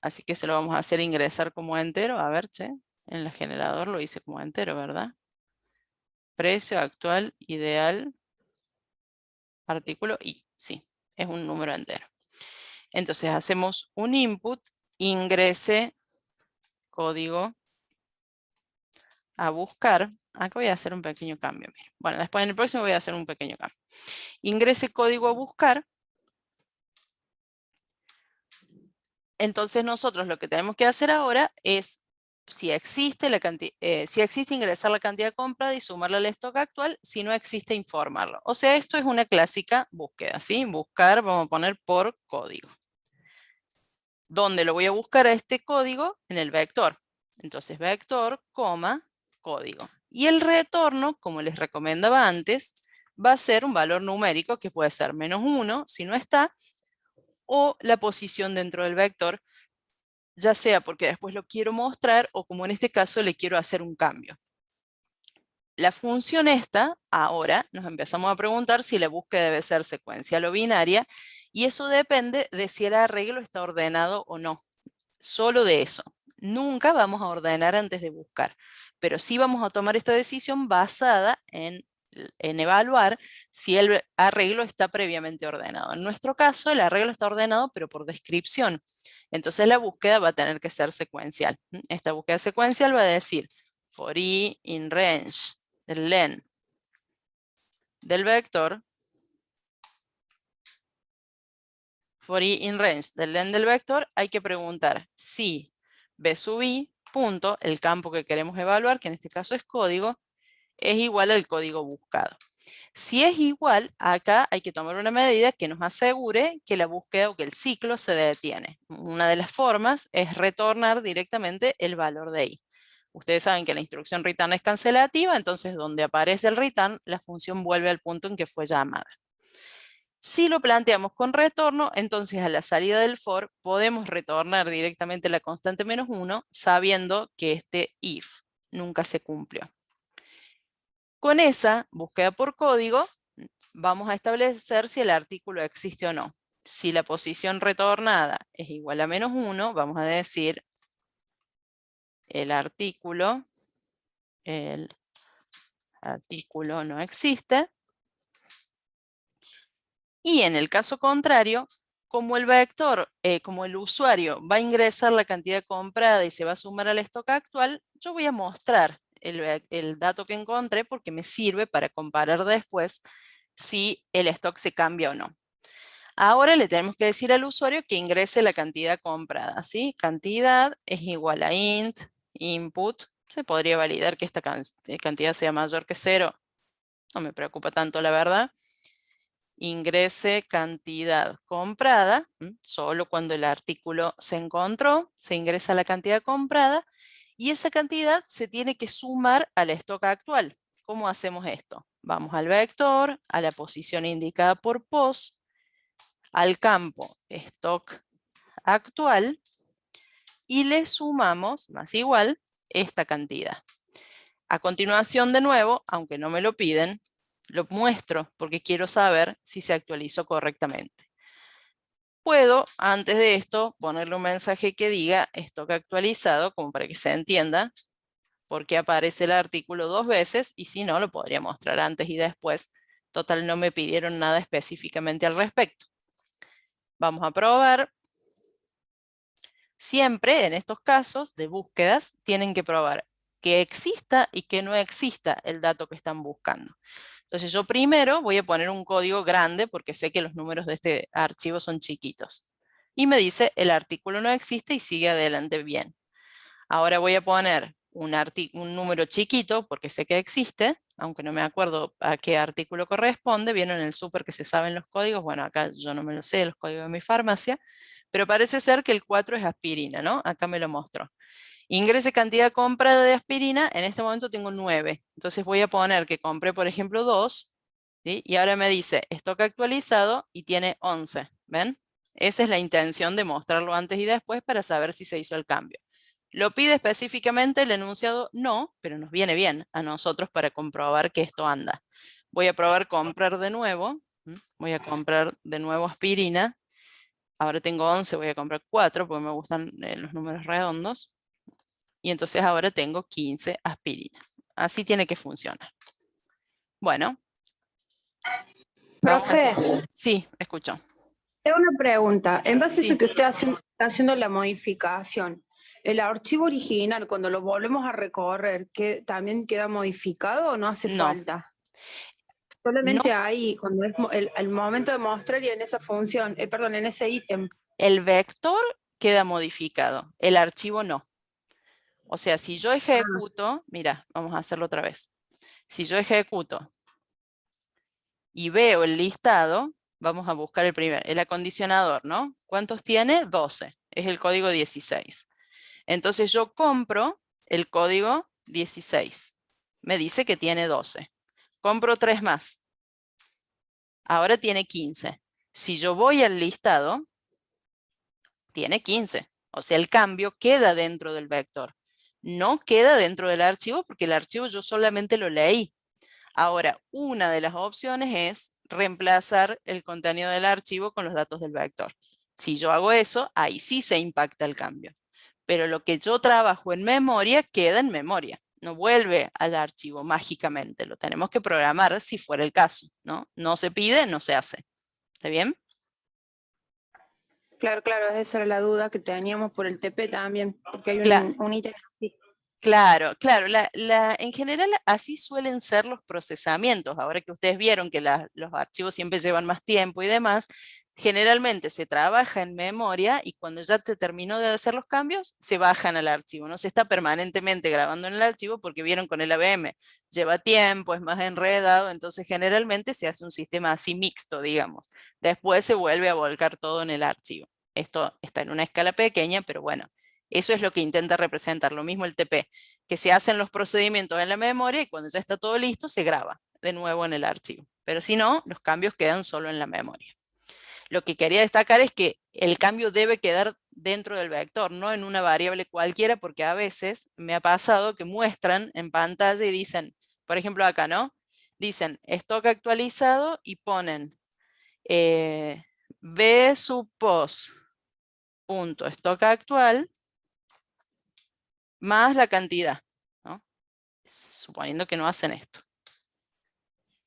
Speaker 1: así que se lo vamos a hacer ingresar como entero. A ver, en el generador lo hice como entero, ¿verdad? Precio actual, ideal, artículo y sí, es un número entero. Entonces hacemos un input, ingrese código a buscar. Acá voy a hacer un pequeño cambio. Mira. Bueno, después en el próximo voy a hacer un pequeño cambio. Ingrese código a buscar. Entonces nosotros lo que tenemos que hacer ahora es, si existe, ingresar la cantidad comprada y sumarla al stock actual, si no existe, informarlo. O sea, esto es una clásica búsqueda, ¿sí? Buscar, vamos a poner por código. ¿Dónde lo voy a buscar a este código? En el vector. Entonces, vector, coma, código. Y el retorno, como les recomendaba antes, va a ser un valor numérico que puede ser -1 si no está, o la posición dentro del vector, ya sea porque después lo quiero mostrar o como en este caso le quiero hacer un cambio. La función esta, ahora nos empezamos a preguntar si la búsqueda debe ser secuencial o binaria Y eso depende de si el arreglo está ordenado o no. Solo de eso. Nunca vamos a ordenar antes de buscar, pero sí vamos a tomar esta decisión basada en evaluar si el arreglo está previamente ordenado. En nuestro caso, el arreglo está ordenado, pero por descripción. Entonces la búsqueda va a tener que ser secuencial. Esta búsqueda secuencial va a decir for i in range del len del vector, for i in range del len del vector, hay que preguntar si b sub i, punto, el campo que queremos evaluar, que en este caso es código, es igual al código buscado. Si es igual, acá hay que tomar una medida que nos asegure que la búsqueda o que el ciclo se detiene. Una de las formas es retornar directamente el valor de i. Ustedes saben que la instrucción return es cancelativa, entonces donde aparece el return, la función vuelve al punto en que fue llamada. Si lo planteamos con retorno, entonces a la salida del for podemos retornar directamente la constante -1 sabiendo que este if nunca se cumplió. Con esa búsqueda por código vamos a establecer si el artículo existe o no. Si la posición retornada es igual a -1, vamos a decir el artículo no existe. Y en el caso contrario, como el vector, como el usuario va a ingresar la cantidad comprada y se va a sumar al stock actual, yo voy a mostrar el dato que encontré porque me sirve para comparar después si el stock se cambia o no. Ahora le tenemos que decir al usuario que ingrese la cantidad comprada, ¿sí? Cantidad es igual a int, input. Se podría validar que esta cantidad sea mayor que 0. No me preocupa tanto, la verdad. Ingrese cantidad comprada. Solo cuando el artículo se encontró, se ingresa la cantidad comprada. Y esa cantidad se tiene que sumar al stock actual. ¿Cómo hacemos esto? Vamos al vector, a la posición indicada por pos, al campo stock actual y le sumamos más igual esta cantidad. A continuación, de nuevo, aunque no me lo piden, lo muestro porque quiero saber si se actualizó correctamente. Puedo, antes de esto, ponerle un mensaje que diga stock actualizado, como para que se entienda por qué aparece el artículo 2 veces, y si no, lo podría mostrar antes y después. Total, no me pidieron nada específicamente al respecto. Vamos a probar. Siempre en estos casos de búsquedas tienen que probar que exista y que no exista el dato que están buscando. Entonces yo primero voy a poner un código grande porque sé que los números de este archivo son chiquitos. Y me dice el artículo no existe y sigue adelante bien. Ahora voy a poner un número chiquito porque sé que existe, aunque no me acuerdo a qué artículo corresponde. Vieron en el súper que se saben los códigos. Bueno, acá yo no me lo sé, los códigos de mi farmacia. Pero parece ser que el 4 es aspirina, ¿no? Acá me lo mostró. Ingrese cantidad comprada de aspirina, en este momento tengo 9. Entonces voy a poner que compré, por ejemplo, 2, ¿sí? Y ahora me dice stock actualizado y tiene 11, ¿ven? Esa es la intención de mostrarlo antes y después para saber si se hizo el cambio. Lo pide específicamente el enunciado no, pero nos viene bien a nosotros para comprobar que esto anda. Voy a probar comprar de nuevo. Voy a comprar de nuevo aspirina. Ahora tengo 11, voy a comprar 4 porque me gustan los números redondos. Y entonces ahora tengo 15 aspirinas. Así tiene que funcionar. Bueno. Vamos a
Speaker 2: Profe,
Speaker 1: hacer. Sí, escucho.
Speaker 2: tengo una pregunta. En base a
Speaker 1: Sí.
Speaker 2: eso que usted está haciendo la modificación, ¿el archivo original, cuando lo volvemos a recorrer, también queda modificado o no hace
Speaker 1: No.
Speaker 2: falta?
Speaker 1: No.
Speaker 2: Solamente ahí, cuando es el momento de mostrar y en esa función, perdón, en ese ítem.
Speaker 1: El vector queda modificado. El archivo no. O sea, si yo ejecuto, mira, vamos a hacerlo otra vez. Si yo ejecuto y veo el listado, vamos a buscar el acondicionador, ¿no? ¿Cuántos tiene? 12. Es el código 16. Entonces yo compro el código 16. Me dice que tiene 12. Compro 3 más. Ahora tiene 15. Si yo voy al listado, tiene 15. O sea, el cambio queda dentro del vector. No queda dentro del archivo porque el archivo yo solamente lo leí. Ahora, una de las opciones es reemplazar el contenido del archivo con los datos del vector. Si yo hago eso, ahí sí se impacta el cambio. Pero lo que yo trabajo en memoria queda en memoria. No vuelve al archivo mágicamente. Lo tenemos que programar si fuera el caso, ¿no? No se pide, no se hace. ¿Está bien?
Speaker 2: Claro, claro, esa era la duda que teníamos por el TP también, porque hay un ítem así.
Speaker 1: Claro, claro. En general así suelen ser los procesamientos. Ahora que ustedes vieron que los archivos siempre llevan más tiempo y demás, generalmente se trabaja en memoria y cuando ya se terminó de hacer los cambios, se bajan al archivo. No se está permanentemente grabando en el archivo porque vieron con el AVM. Lleva tiempo, es más enredado, entonces generalmente se hace un sistema así mixto, digamos. Después se vuelve a volcar todo en el archivo. Esto está en una escala pequeña, pero bueno. Eso es lo que intenta representar, lo mismo el TP, que se hacen los procedimientos en la memoria y cuando ya está todo listo se graba de nuevo en el archivo. Pero si no, los cambios quedan solo en la memoria. Lo que quería destacar es que el cambio debe quedar dentro del vector, no en una variable cualquiera, porque a veces me ha pasado que muestran en pantalla y dicen, por ejemplo acá, ¿no? Dicen stock actualizado y ponen v sub pos punto stock actual más la cantidad, ¿no? Suponiendo que no hacen esto.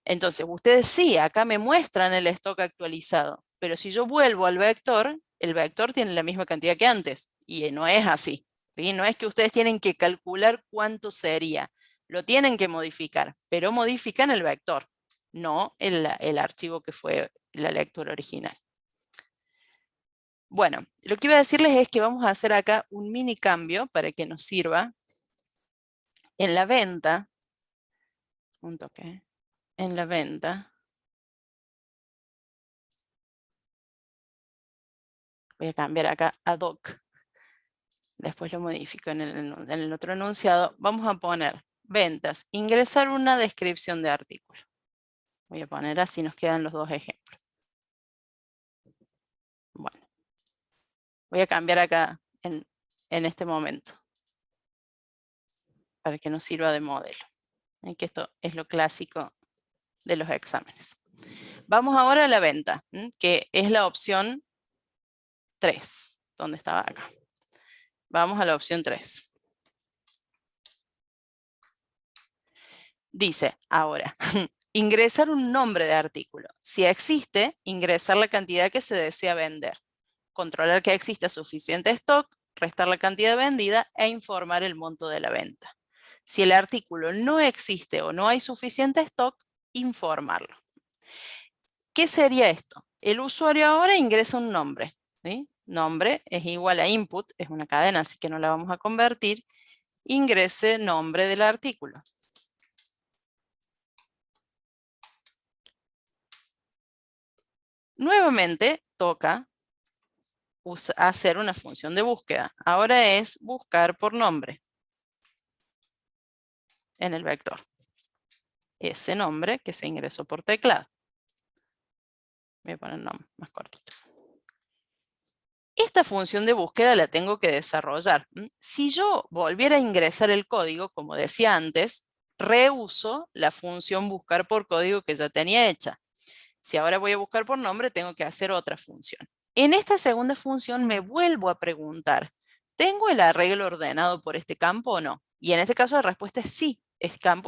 Speaker 1: Entonces, ustedes sí, acá me muestran el stock actualizado, pero si yo vuelvo al vector, el vector tiene la misma cantidad que antes, y no es así, ¿sí? No es que ustedes tienen que calcular cuánto sería, lo tienen que modificar, pero modifican el vector, no el archivo que fue la lectura original. Bueno, lo que iba a decirles es que vamos a hacer acá un mini cambio para que nos sirva. En la venta, un toque, en la venta, voy a cambiar acá a doc, después lo modifico en el otro enunciado, vamos a poner ventas, ingresar una descripción de artículo. Voy a poner así, nos quedan los dos ejemplos. Bueno, voy a cambiar acá en este momento, para que nos sirva de modelo. Que esto es lo clásico de los exámenes. Vamos ahora a la venta, que es la opción 3, donde estaba acá. Vamos a la opción 3. Dice ahora, ingresar un nombre de artículo. Si existe, ingresar la cantidad que se desea vender. Controlar que exista suficiente stock, restar la cantidad vendida e informar el monto de la venta. Si el artículo no existe o no hay suficiente stock, informarlo. ¿Qué sería esto? El usuario ahora ingresa un nombre, ¿sí? Nombre es igual a input, es una cadena, así que no la vamos a convertir. Ingrese nombre del artículo. Nuevamente toca hacer una función de búsqueda. Ahora es buscar por nombre en el vector. Ese nombre que se ingresó por teclado. Voy a poner el nombre más cortito. Esta función de búsqueda la tengo que desarrollar. Si yo volviera a ingresar el código, como decía antes, reuso la función buscar por código que ya tenía hecha. Si ahora voy a buscar por nombre, tengo que hacer otra función. En esta segunda función me vuelvo a preguntar, ¿tengo el arreglo ordenado por este campo o no? Y en este caso la respuesta es sí.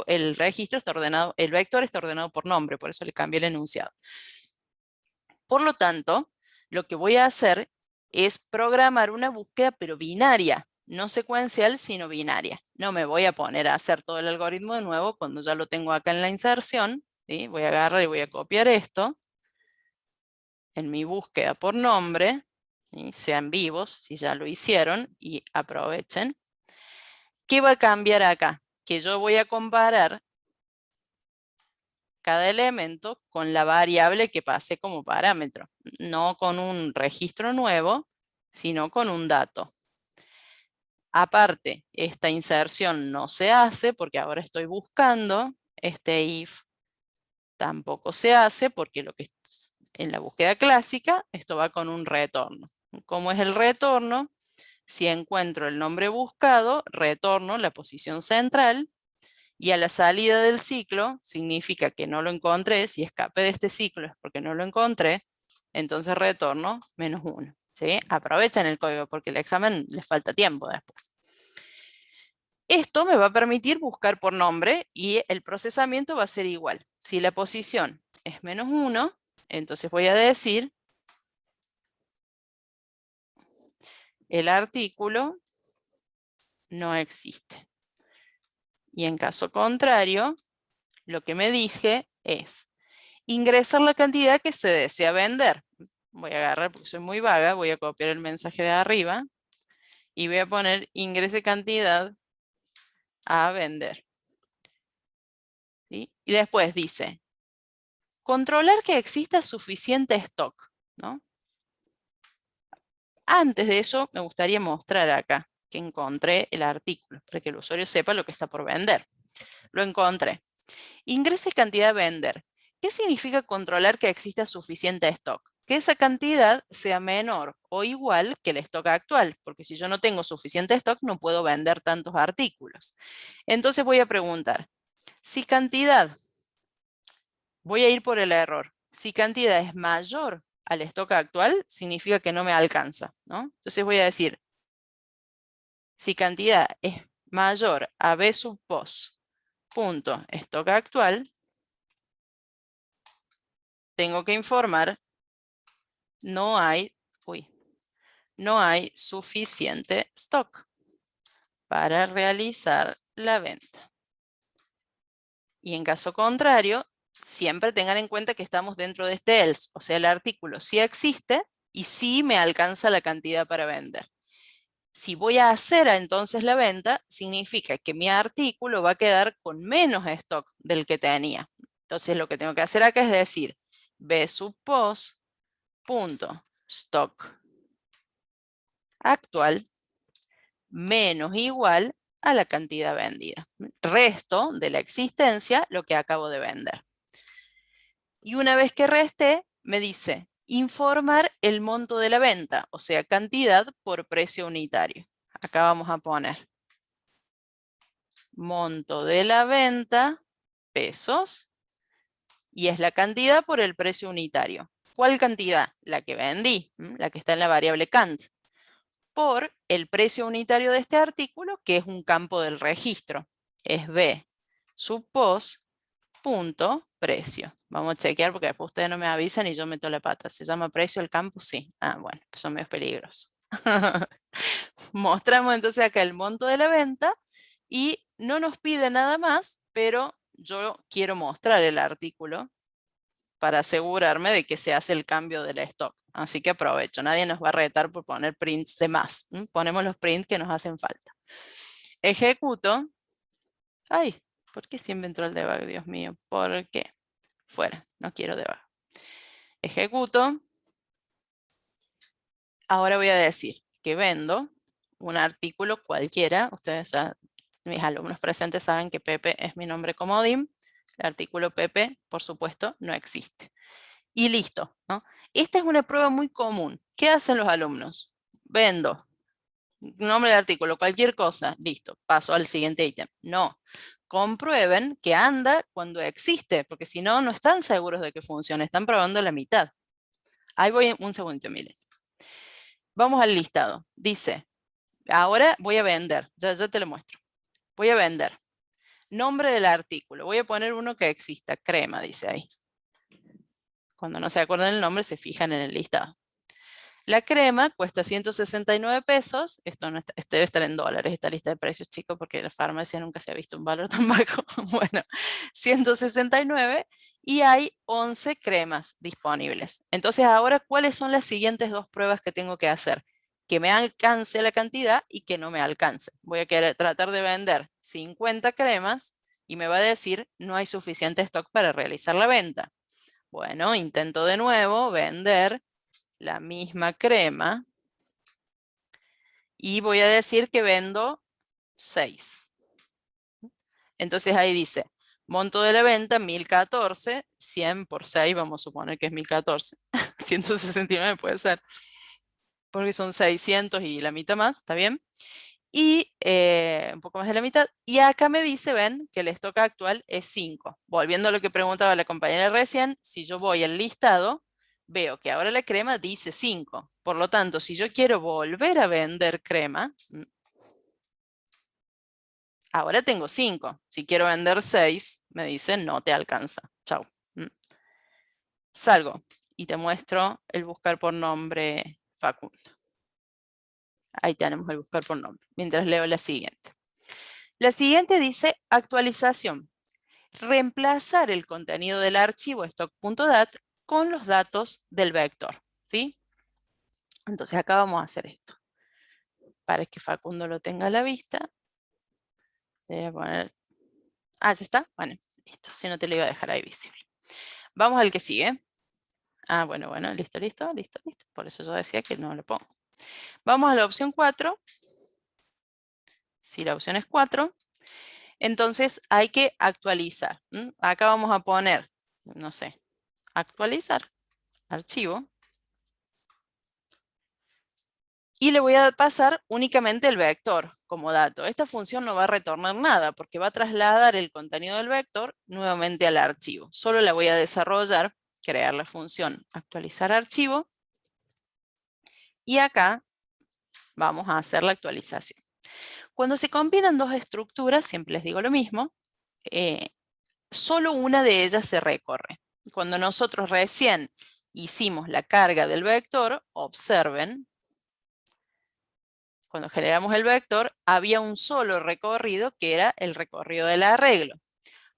Speaker 1: El registro está ordenado, el vector está ordenado por nombre, por eso le cambié el enunciado. Por lo tanto, lo que voy a hacer es programar una búsqueda, pero binaria, no secuencial, sino binaria. No me voy a poner a hacer todo el algoritmo de nuevo cuando ya lo tengo acá en la inserción. ¿Sí? Voy a agarrar y voy a copiar esto en mi búsqueda por nombre, ¿sí? Sean vivos si ya lo hicieron y aprovechen. ¿Qué va a cambiar acá? Que yo voy a comparar cada elemento con la variable que pase como parámetro, no con un registro nuevo, sino con un dato. Aparte, esta inserción no se hace porque ahora estoy buscando, este if tampoco se hace porque lo que en la búsqueda clásica, esto va con un retorno. ¿Cómo es el retorno? Si encuentro el nombre buscado, retorno la posición central Y a la salida del ciclo significa que no lo encontré. Si escapé de este ciclo es porque no lo encontré. Entonces retorno -1. ¿Sí? Aprovechen el código porque el examen les falta tiempo después. Esto me va a permitir buscar por nombre y el procesamiento va a ser igual. Si la posición es -1, entonces voy a decir el artículo no existe. Y en caso contrario, lo que me dije es ingresar la cantidad que se desea vender. Voy a agarrar, porque soy muy vaga, voy a copiar el mensaje de arriba y voy a poner ingrese cantidad a vender. ¿Sí? Y después dice, controlar que exista suficiente stock, ¿no? Antes de eso, me gustaría mostrar acá que encontré el artículo, para que el usuario sepa lo que está por vender. Lo encontré. Ingrese cantidad a vender. ¿Qué significa controlar que exista suficiente stock? Que esa cantidad sea menor o igual que el stock actual, porque si yo no tengo suficiente stock no puedo vender tantos artículos. Entonces voy a preguntar, si cantidad, voy a ir por el error, si cantidad es mayor al stock actual, significa que no me alcanza, ¿no? Entonces voy a decir, si cantidad es mayor a B sub POS punto stock actual, tengo que informar no hay suficiente stock para realizar la venta. Y en caso contrario, siempre tengan en cuenta que estamos dentro de este else, o sea, el artículo sí existe y sí me alcanza la cantidad para vender. Si voy a hacer entonces la venta, significa que mi artículo va a quedar con menos stock del que tenía. Entonces lo que tengo que hacer acá es decir, B sub POS punto stock actual menos igual a la cantidad vendida. Resto de la existencia lo que acabo de vender. Y una vez que resté, me dice informar el monto de la venta, o sea, cantidad por precio unitario. Acá vamos a poner monto de la venta, pesos, y es la cantidad por el precio unitario. ¿Cuál cantidad? La que vendí, la que está en la variable cant, por el precio unitario de este artículo, que es un campo del registro. Es B sub POS punto precio. Vamos a chequear porque después ustedes no me avisan y yo meto la pata. ¿Se llama precio el campo? Sí. Ah, bueno, pues son medios peligrosos. Mostramos entonces acá el monto de la venta y no nos pide nada más, pero yo quiero mostrar el artículo para asegurarme de que se hace el cambio del stock. Así que aprovecho, nadie nos va a retar por poner prints de más. Ponemos los prints que nos hacen falta. Ejecuto. Ay, ¿por qué siempre entró el debug? Dios mío, ¿por qué? Fuera, no quiero debug. Ejecuto. Ahora voy a decir que vendo un artículo cualquiera. Ustedes, mis alumnos presentes saben que Pepe es mi nombre comodín. El artículo Pepe, por supuesto, no existe. Y listo, ¿no? Esta es una prueba muy común. ¿Qué hacen los alumnos? Vendo, nombre del artículo, cualquier cosa, listo, paso al siguiente ítem. No, comprueben que anda cuando existe, porque si no, no están seguros de que funcione, están probando la mitad. Ahí voy un segundito, miren. Vamos al listado. Dice, ahora voy a vender, ya te lo muestro. Voy a vender. Nombre del artículo, voy a poner uno que exista, crema, dice ahí. Cuando no se acuerdan el nombre, se fijan en el listado. La crema cuesta 169 pesos. Esto no está, debe estar en dólares, esta lista de precios, chicos, porque en la farmacia nunca se ha visto un valor tan bajo. Bueno, 169 y hay 11 cremas disponibles. Entonces, ahora, ¿cuáles son las siguientes dos pruebas que tengo que hacer? Que me alcance la cantidad y que no me alcance. Voy a tratar de vender 50 cremas y me va a decir no hay suficiente stock para realizar la venta. Bueno, intento de nuevo vender la misma crema y voy a decir que vendo 6. Entonces ahí dice, monto de la venta 1014, 100 por 6, vamos a suponer que es 1014, 169 puede ser, porque son 600 y la mitad más, ¿está bien? y un poco más de la mitad. Y acá me dice, ven, que el stock actual es 5. Volviendo a lo que preguntaba la compañera recién, si yo voy al listado, veo que ahora la crema dice 5. Por lo tanto, si yo quiero volver a vender crema, ahora tengo 5. Si quiero vender 6, me dice no te alcanza. Chau. Salgo y te muestro el buscar por nombre Facundo. Ahí tenemos el buscar por nombre. Mientras leo la siguiente. La siguiente dice actualización. Reemplazar el contenido del archivo stock.dat con los datos del vector. ¿Sí? Entonces acá vamos a hacer esto. Para que Facundo lo tenga a la vista. Le voy a poner... Ah, ¿ya está? Bueno, listo. Si no te lo iba a dejar ahí visible. Vamos al que sigue. Ah, bueno, listo. Por eso yo decía que no lo pongo. Vamos a la opción 4. Si la opción es 4, entonces hay que actualizar. Acá vamos a poner, no sé, actualizar, archivo. Y le voy a pasar únicamente el vector como dato. Esta función no va a retornar nada porque va a trasladar el contenido del vector nuevamente al archivo. Solo la voy a desarrollar, crear la función actualizar archivo. Y acá vamos a hacer la actualización. Cuando se combinan dos estructuras, siempre les digo lo mismo, solo una de ellas se recorre. Cuando nosotros recién hicimos la carga del vector, observen, cuando generamos el vector, había un solo recorrido que era el recorrido del arreglo.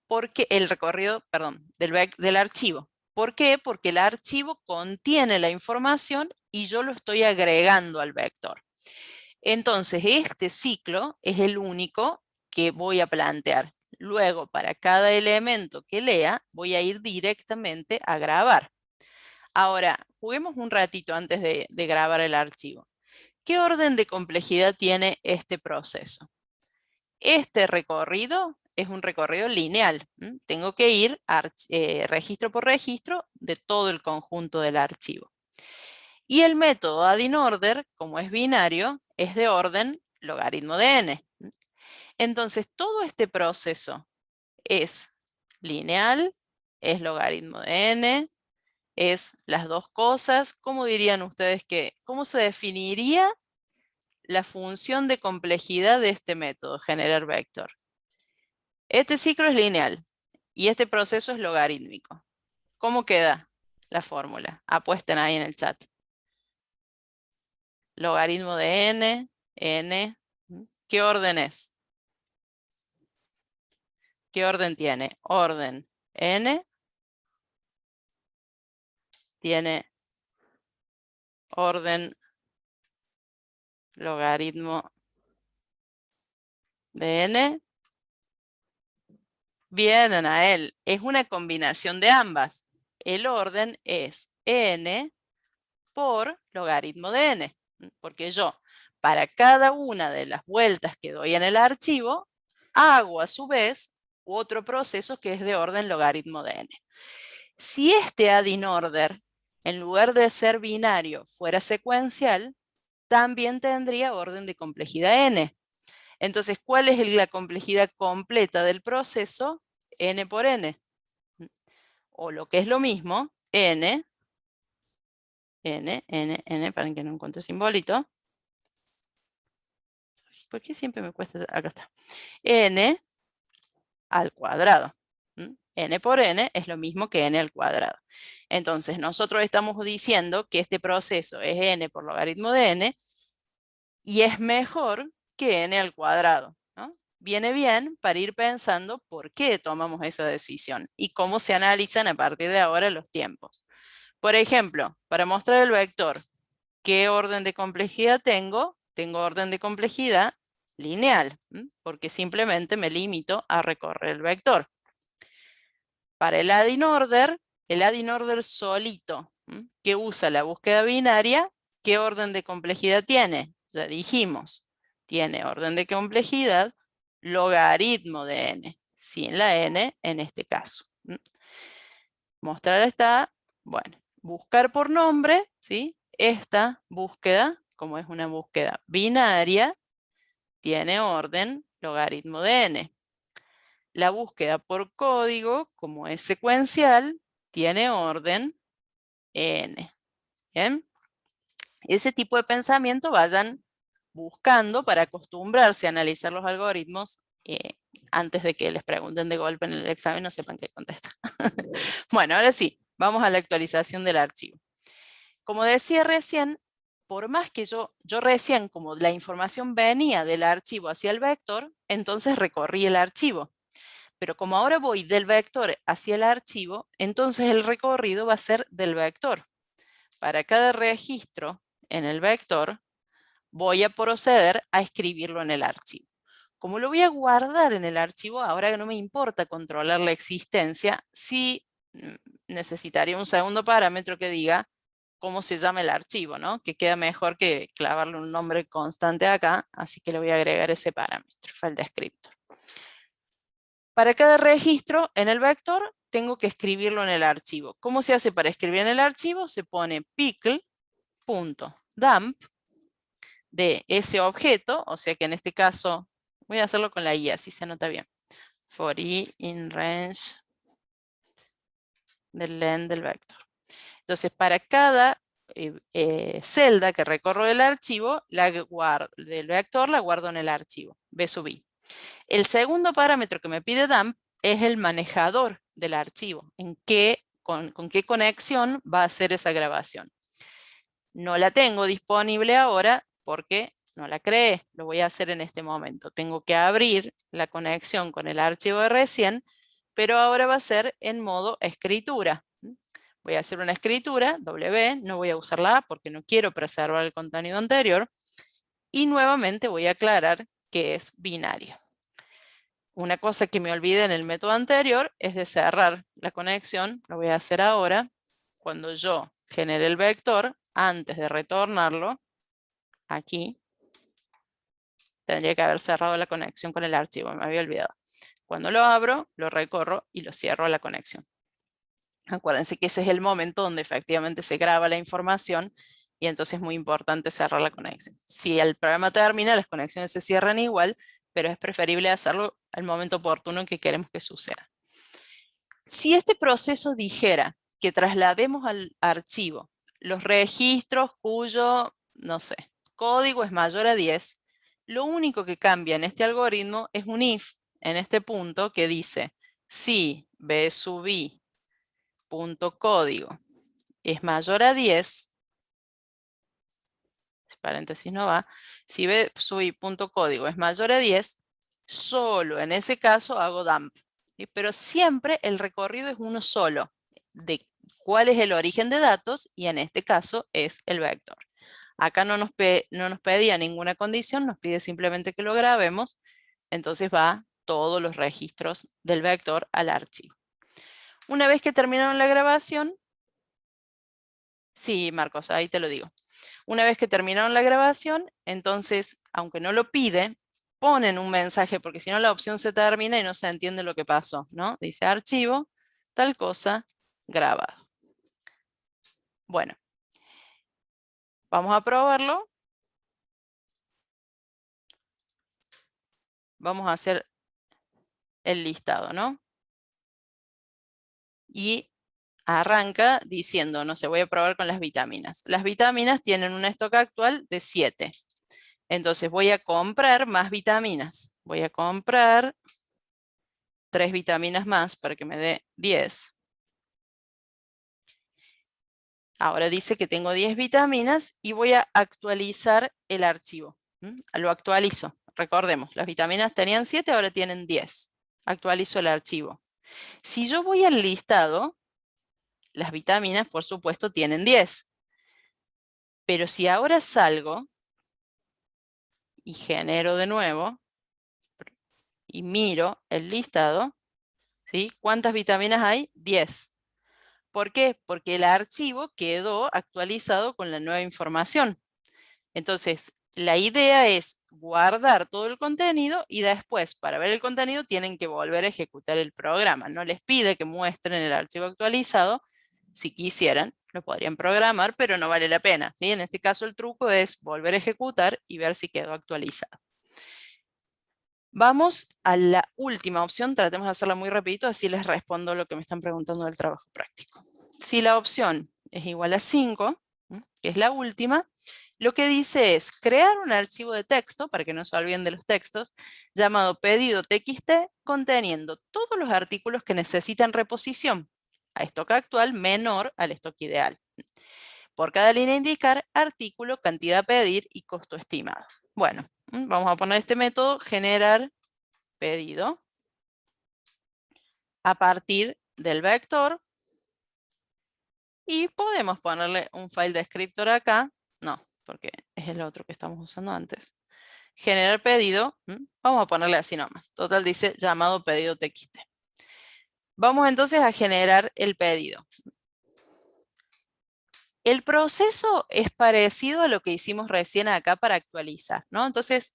Speaker 1: Porque el recorrido, perdón, del archivo. ¿Por qué? Porque el archivo contiene la información y yo lo estoy agregando al vector. Entonces, este ciclo es el único que voy a plantear. Luego, para cada elemento que lea, voy a ir directamente a grabar. Ahora, juguemos un ratito antes de grabar el archivo. ¿Qué orden de complejidad tiene este proceso? Este recorrido es un recorrido lineal. Tengo que ir registro por registro de todo el conjunto del archivo. Y el método add in order, como es binario, es de orden logaritmo de n. Entonces, todo este proceso es lineal, es logaritmo de n, es las dos cosas. ¿Cómo dirían ustedes cómo se definiría la función de complejidad de este método, generar vector? Este ciclo es lineal y este proceso es logarítmico. ¿Cómo queda la fórmula? Apuesten ahí en el chat. Logaritmo de n. ¿Qué orden es? ¿Qué orden tiene? Orden n. Tiene orden logaritmo de n. Bien, Anael, es una combinación de ambas. El orden es n por logaritmo de n, porque yo, para cada una de las vueltas que doy en el archivo, hago a su vez otro proceso que es de orden logaritmo de n. Si este add in order, en lugar de ser binario, fuera secuencial, también tendría orden de complejidad n. Entonces, ¿cuál es la complejidad completa del proceso? N por n. O lo que es lo mismo, n, para que no encuentre simbolito. ¿Por qué siempre me cuesta? Acá está. N al cuadrado. N por n es lo mismo que n al cuadrado. Entonces, nosotros estamos diciendo que este proceso es n por logaritmo de n y es mejor que n al cuadrado, ¿no? Viene bien para ir pensando por qué tomamos esa decisión y cómo se analizan a partir de ahora los tiempos. Por ejemplo, para mostrar el vector, ¿qué orden de complejidad tengo? Tengo orden de complejidad lineal, porque simplemente me limito a recorrer el vector. Para el add in order solito, que usa la búsqueda binaria, ¿qué orden de complejidad tiene? Ya dijimos, tiene orden de complejidad logaritmo de n, sin la n en este caso. Mostrar está, bueno, buscar por nombre, ¿sí? Esta búsqueda, como es una búsqueda binaria, tiene orden logaritmo de n. La búsqueda por código, como es secuencial, tiene orden n. ¿Bien? Ese tipo de pensamiento vayan buscando para acostumbrarse a analizar los algoritmos antes de que les pregunten de golpe en el examen no sepan qué contestar. Bueno, ahora sí, vamos a la actualización del archivo. Como decía recién, por más que yo recién, como la información venía del archivo hacia el vector, entonces recorrí el archivo. Pero como ahora voy del vector hacia el archivo, entonces el recorrido va a ser del vector. Para cada registro en el vector, voy a proceder a escribirlo en el archivo. Como lo voy a guardar en el archivo, ahora no me importa controlar la existencia, sí necesitaría un segundo parámetro que diga cómo se llama el archivo, ¿no? Que queda mejor que clavarle un nombre constante acá, así que le voy a agregar ese parámetro, file descriptor. Para cada registro en el vector, tengo que escribirlo en el archivo. ¿Cómo se hace para escribir en el archivo? Se pone pickle.dump de ese objeto, o sea que en este caso, voy a hacerlo con la I, así se nota bien. For i in range del len del vector. Entonces, para cada celda que recorro del archivo, del vector la guardo en el archivo, b sub i. El segundo parámetro que me pide dump es el manejador del archivo, con qué conexión va a hacer esa grabación. No la tengo disponible ahora porque no la creé, lo voy a hacer en este momento. Tengo que abrir la conexión con el archivo de recién, pero ahora va a ser en modo escritura. Voy a hacer una escritura, W, no voy a usar la A porque no quiero preservar el contenido anterior. Y nuevamente voy a aclarar que es binario. Una cosa que me olvidé en el método anterior es de cerrar la conexión. Lo voy a hacer ahora. Cuando yo genere el vector, antes de retornarlo, aquí, tendría que haber cerrado la conexión con el archivo, me había olvidado. Cuando lo abro, lo recorro y lo cierro a la conexión. Acuérdense que ese es el momento donde efectivamente se graba la información y entonces es muy importante cerrar la conexión. Si el programa termina, las conexiones se cierran igual, pero es preferible hacerlo al momento oportuno en que queremos que suceda. Si este proceso dijera que traslademos al archivo los registros cuyo, no sé, código es mayor a 10, lo único que cambia en este algoritmo es un if en este punto que dice si b sub i punto código es mayor a 10, paréntesis no va, si b sub i punto código es mayor a 10, solo en ese caso hago dump. ¿Sí? Pero siempre el recorrido es uno solo, de cuál es el origen de datos y en este caso es el vector. Acá no nos pedía ninguna condición, nos pide simplemente que lo grabemos, entonces va todos los registros del vector al archivo. Una vez que terminaron la grabación, sí, Marcos, ahí te lo digo. Una vez que terminaron la grabación, entonces, aunque no lo pide, ponen un mensaje, porque si no la opción se termina y no se entiende lo que pasó, ¿no? Dice archivo, tal cosa, grabado. Bueno, vamos a probarlo. Vamos a hacer el listado, ¿no? Y arranca diciendo, no sé, voy a probar con las vitaminas. Las vitaminas tienen un stock actual de 7. Entonces voy a comprar más vitaminas. Voy a comprar 3 vitaminas más para que me dé 10. Ahora dice que tengo 10 vitaminas y voy a actualizar el archivo. Lo actualizo. Recordemos, las vitaminas tenían 7, ahora tienen 10. Actualizo el archivo. Si yo voy al listado, las vitaminas, por supuesto, tienen 10. Pero si ahora salgo y genero de nuevo y miro el listado, ¿sí? ¿Cuántas vitaminas hay? 10. ¿Por qué? Porque el archivo quedó actualizado con la nueva información. Entonces, la idea es guardar todo el contenido y después, para ver el contenido, tienen que volver a ejecutar el programa. No les pide que muestren el archivo actualizado. Si quisieran, lo podrían programar, pero no vale la pena, ¿sí? En este caso, el truco es volver a ejecutar y ver si quedó actualizado. Vamos a la última opción, tratemos de hacerla muy rapidito, así les respondo lo que me están preguntando del trabajo práctico. Si la opción es igual a 5, que es la última, lo que dice es crear un archivo de texto, para que no se olviden de los textos, llamado pedido.txt, conteniendo todos los artículos que necesitan reposición a stock actual menor al stock ideal. Por cada línea indicar artículo, cantidad a pedir y costo estimado. Bueno, vamos a poner este método, generar pedido, a partir del vector, y podemos ponerle un file descriptor acá, no, porque es el otro que estamos usando antes. Generar pedido, vamos a ponerle así nomás, total dice llamado pedido.txt. Vamos entonces a generar el pedido. El proceso es parecido a lo que hicimos recién acá para actualizar, ¿no? Entonces,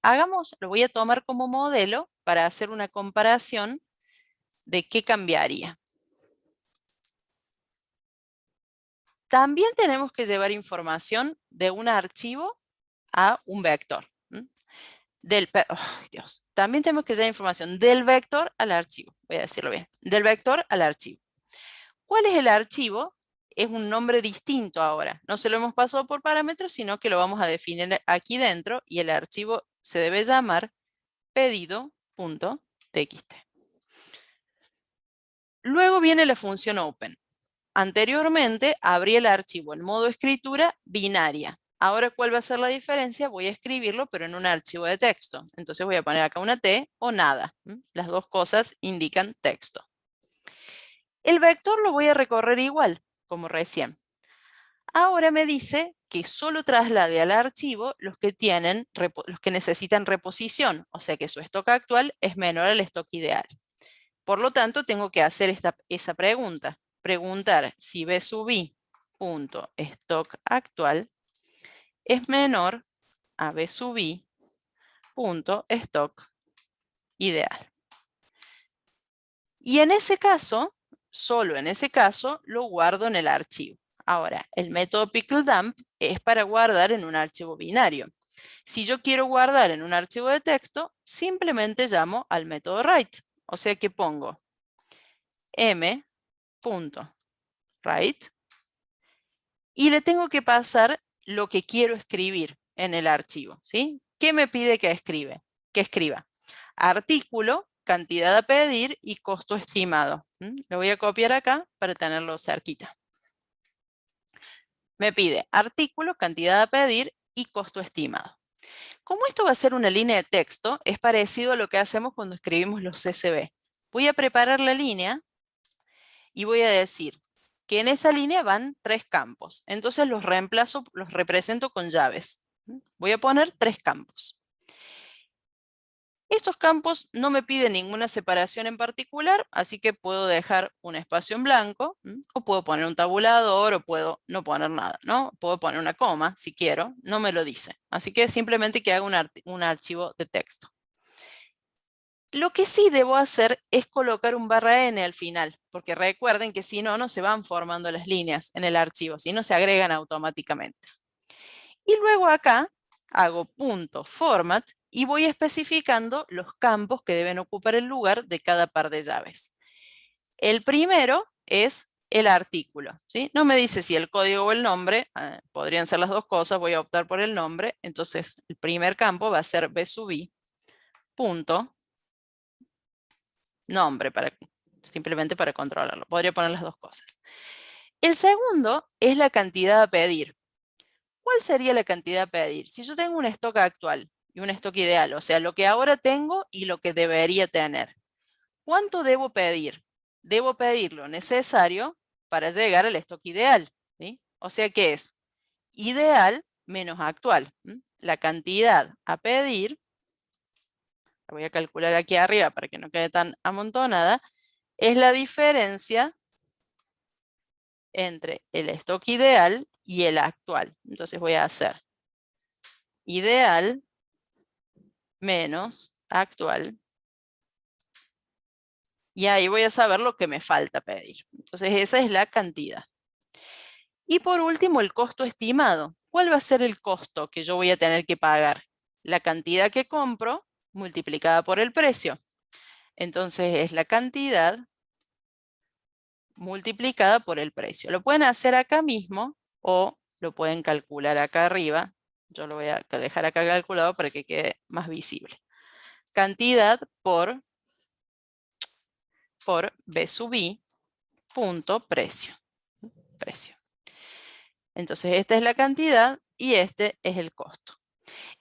Speaker 1: lo voy a tomar como modelo para hacer una comparación de qué cambiaría. También tenemos que llevar información de un archivo a un vector. También tenemos que llevar información del vector al archivo. Voy a decirlo bien. Del vector al archivo. ¿Cuál es el archivo? Es un nombre distinto ahora. No se lo hemos pasado por parámetros, sino que lo vamos a definir aquí dentro y el archivo se debe llamar pedido.txt. Luego viene la función open. Anteriormente abrí el archivo en modo escritura binaria. Ahora, ¿cuál va a ser la diferencia? Voy a escribirlo, pero en un archivo de texto. Entonces voy a poner acá una T o nada. Las dos cosas indican texto. El vector lo voy a recorrer igual, como recién. Ahora me dice que solo traslade al archivo los que necesitan reposición, o sea que su stock actual es menor al stock ideal. Por lo tanto, tengo que hacer esa pregunta. Preguntar si B sub I punto stock actual es menor a B sub I punto stock ideal. Y en ese caso, solo en ese caso, lo guardo en el archivo. Ahora, el método pickledump es para guardar en un archivo binario. Si yo quiero guardar en un archivo de texto, simplemente llamo al método write. O sea que pongo m.write y le tengo que pasar lo que quiero escribir en el archivo, ¿sí? ¿Qué me pide que escriba? Artículo, cantidad a pedir y costo estimado. Lo voy a copiar acá para tenerlo cerquita. Me pide artículo, cantidad a pedir y costo estimado. Como esto va a ser una línea de texto, es parecido a lo que hacemos cuando escribimos los CSV. Voy a preparar la línea y voy a decir que en esa línea van 3 campos. Entonces los represento con llaves. Voy a poner 3 campos. Estos campos no me piden ninguna separación en particular, así que puedo dejar un espacio en blanco, o puedo poner un tabulador, o puedo no poner nada, ¿no? Puedo poner una coma si quiero, no me lo dice. Así que simplemente que haga un archivo de texto. Lo que sí debo hacer es colocar un /n al final, porque recuerden que si no, no se van formando las líneas en el archivo, si no se agregan automáticamente. Y luego acá hago .format y voy especificando los campos que deben ocupar el lugar de cada par de llaves. El primero es el artículo, ¿sí? No me dice si el código o el nombre, podrían ser las dos cosas, voy a optar por el nombre, entonces el primer campo va a ser B sub I, punto, nombre, simplemente para controlarlo. Podría poner las dos cosas. El segundo es la cantidad a pedir. ¿Cuál sería la cantidad a pedir? Si yo tengo un stock actual y un stock ideal, o sea, lo que ahora tengo y lo que debería tener, ¿cuánto debo pedir? Debo pedir lo necesario para llegar al stock ideal, ¿sí? O sea que es ideal menos actual. La cantidad a pedir, la voy a calcular aquí arriba para que no quede tan amontonada, es la diferencia entre el stock ideal y el actual. Entonces voy a hacer ideal menos actual. Y ahí voy a saber lo que me falta pedir. Entonces esa es la cantidad. Y por último, el costo estimado. ¿Cuál va a ser el costo que yo voy a tener que pagar? La cantidad que compro multiplicada por el precio. Entonces es la cantidad multiplicada por el precio. Lo pueden hacer acá mismo o lo pueden calcular acá arriba. Yo lo voy a dejar acá calculado para que quede más visible. Cantidad por B sub I punto precio. Entonces esta es la cantidad y este es el costo.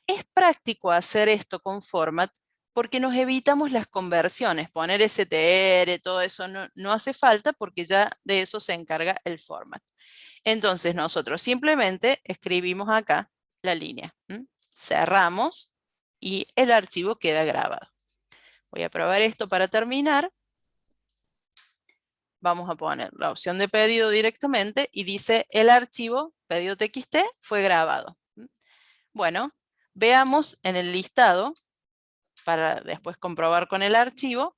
Speaker 1: Es práctico hacer esto con format porque nos evitamos las conversiones. Poner STR, todo eso no hace falta porque ya de eso se encarga el format. Entonces nosotros simplemente escribimos acá la línea. Cerramos y el archivo queda grabado. Voy a probar esto para terminar. Vamos a poner la opción de pedido directamente y dice el archivo pedido.txt fue grabado. Bueno, veamos en el listado, para después comprobar con el archivo.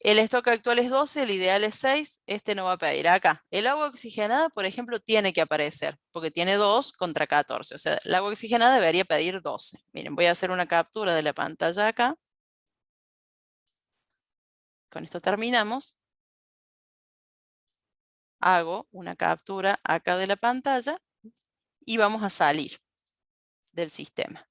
Speaker 1: El stock actual es 12, el ideal es 6, este no va a pedir acá. El agua oxigenada, por ejemplo, tiene que aparecer, porque tiene 2 contra 14. O sea, el agua oxigenada debería pedir 12. Miren, voy a hacer una captura de la pantalla acá. Con esto terminamos. Hago una captura acá de la pantalla y vamos a salir del sistema.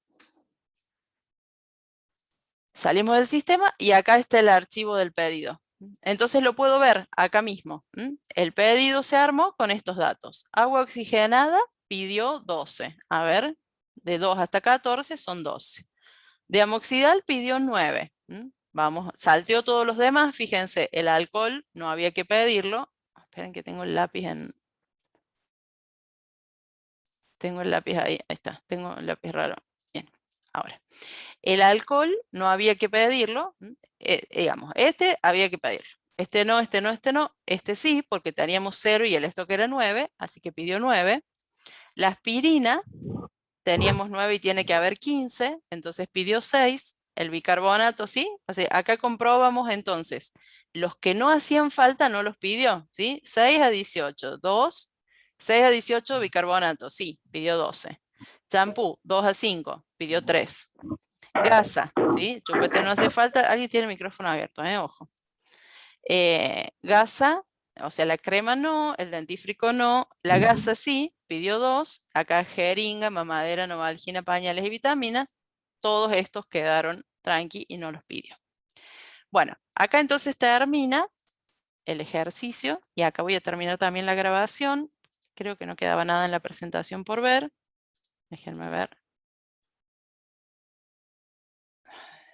Speaker 1: Salimos del sistema y acá está el archivo del pedido. Entonces lo puedo ver acá mismo. El pedido se armó con estos datos. Agua oxigenada pidió 12. A ver, de 2 hasta 14 son 12. De amoxidal pidió 9. Vamos, salteó todos los demás. Fíjense, el alcohol no había que pedirlo. Esperen que tengo el lápiz en... Tengo el lápiz ahí, ahí está. Tengo el lápiz raro. Bien, ahora. El alcohol no había que pedirlo, digamos, este había que pedirlo. Este no, este no, este no, este sí, porque teníamos 0 y el stock era 9, así que pidió 9. La aspirina, teníamos 9 y tiene que haber 15, entonces pidió 6. El bicarbonato, ¿sí? O sea, acá comprobamos entonces, los que no hacían falta no los pidió, ¿sí? 6 a 18, 2, 6 a 18 bicarbonato, sí, pidió 12. Champú, 2 a 5, pidió 3. Gasa, ¿sí? Chupete no hace falta. Alguien tiene el micrófono abierto, ojo. Gasa, o sea, la crema no, el dentífrico no, la gasa sí, pidió 2. Acá jeringa, mamadera, novalgina, pañales y vitaminas. Todos estos quedaron tranqui y no los pidió. Bueno, acá entonces termina el ejercicio y acá voy a terminar también la grabación. Creo que no quedaba nada en la presentación por ver. Déjenme ver.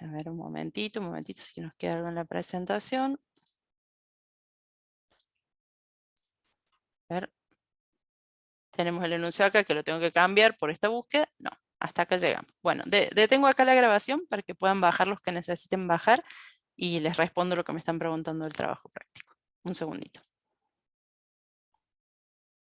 Speaker 1: A ver, un momentito, si nos queda algo en la presentación. A ver. Tenemos el enunciado acá que lo tengo que cambiar por esta búsqueda. No, hasta acá llegamos. Bueno, detengo acá la grabación para que puedan bajar los que necesiten bajar y les respondo lo que me están preguntando del trabajo práctico. Un segundito.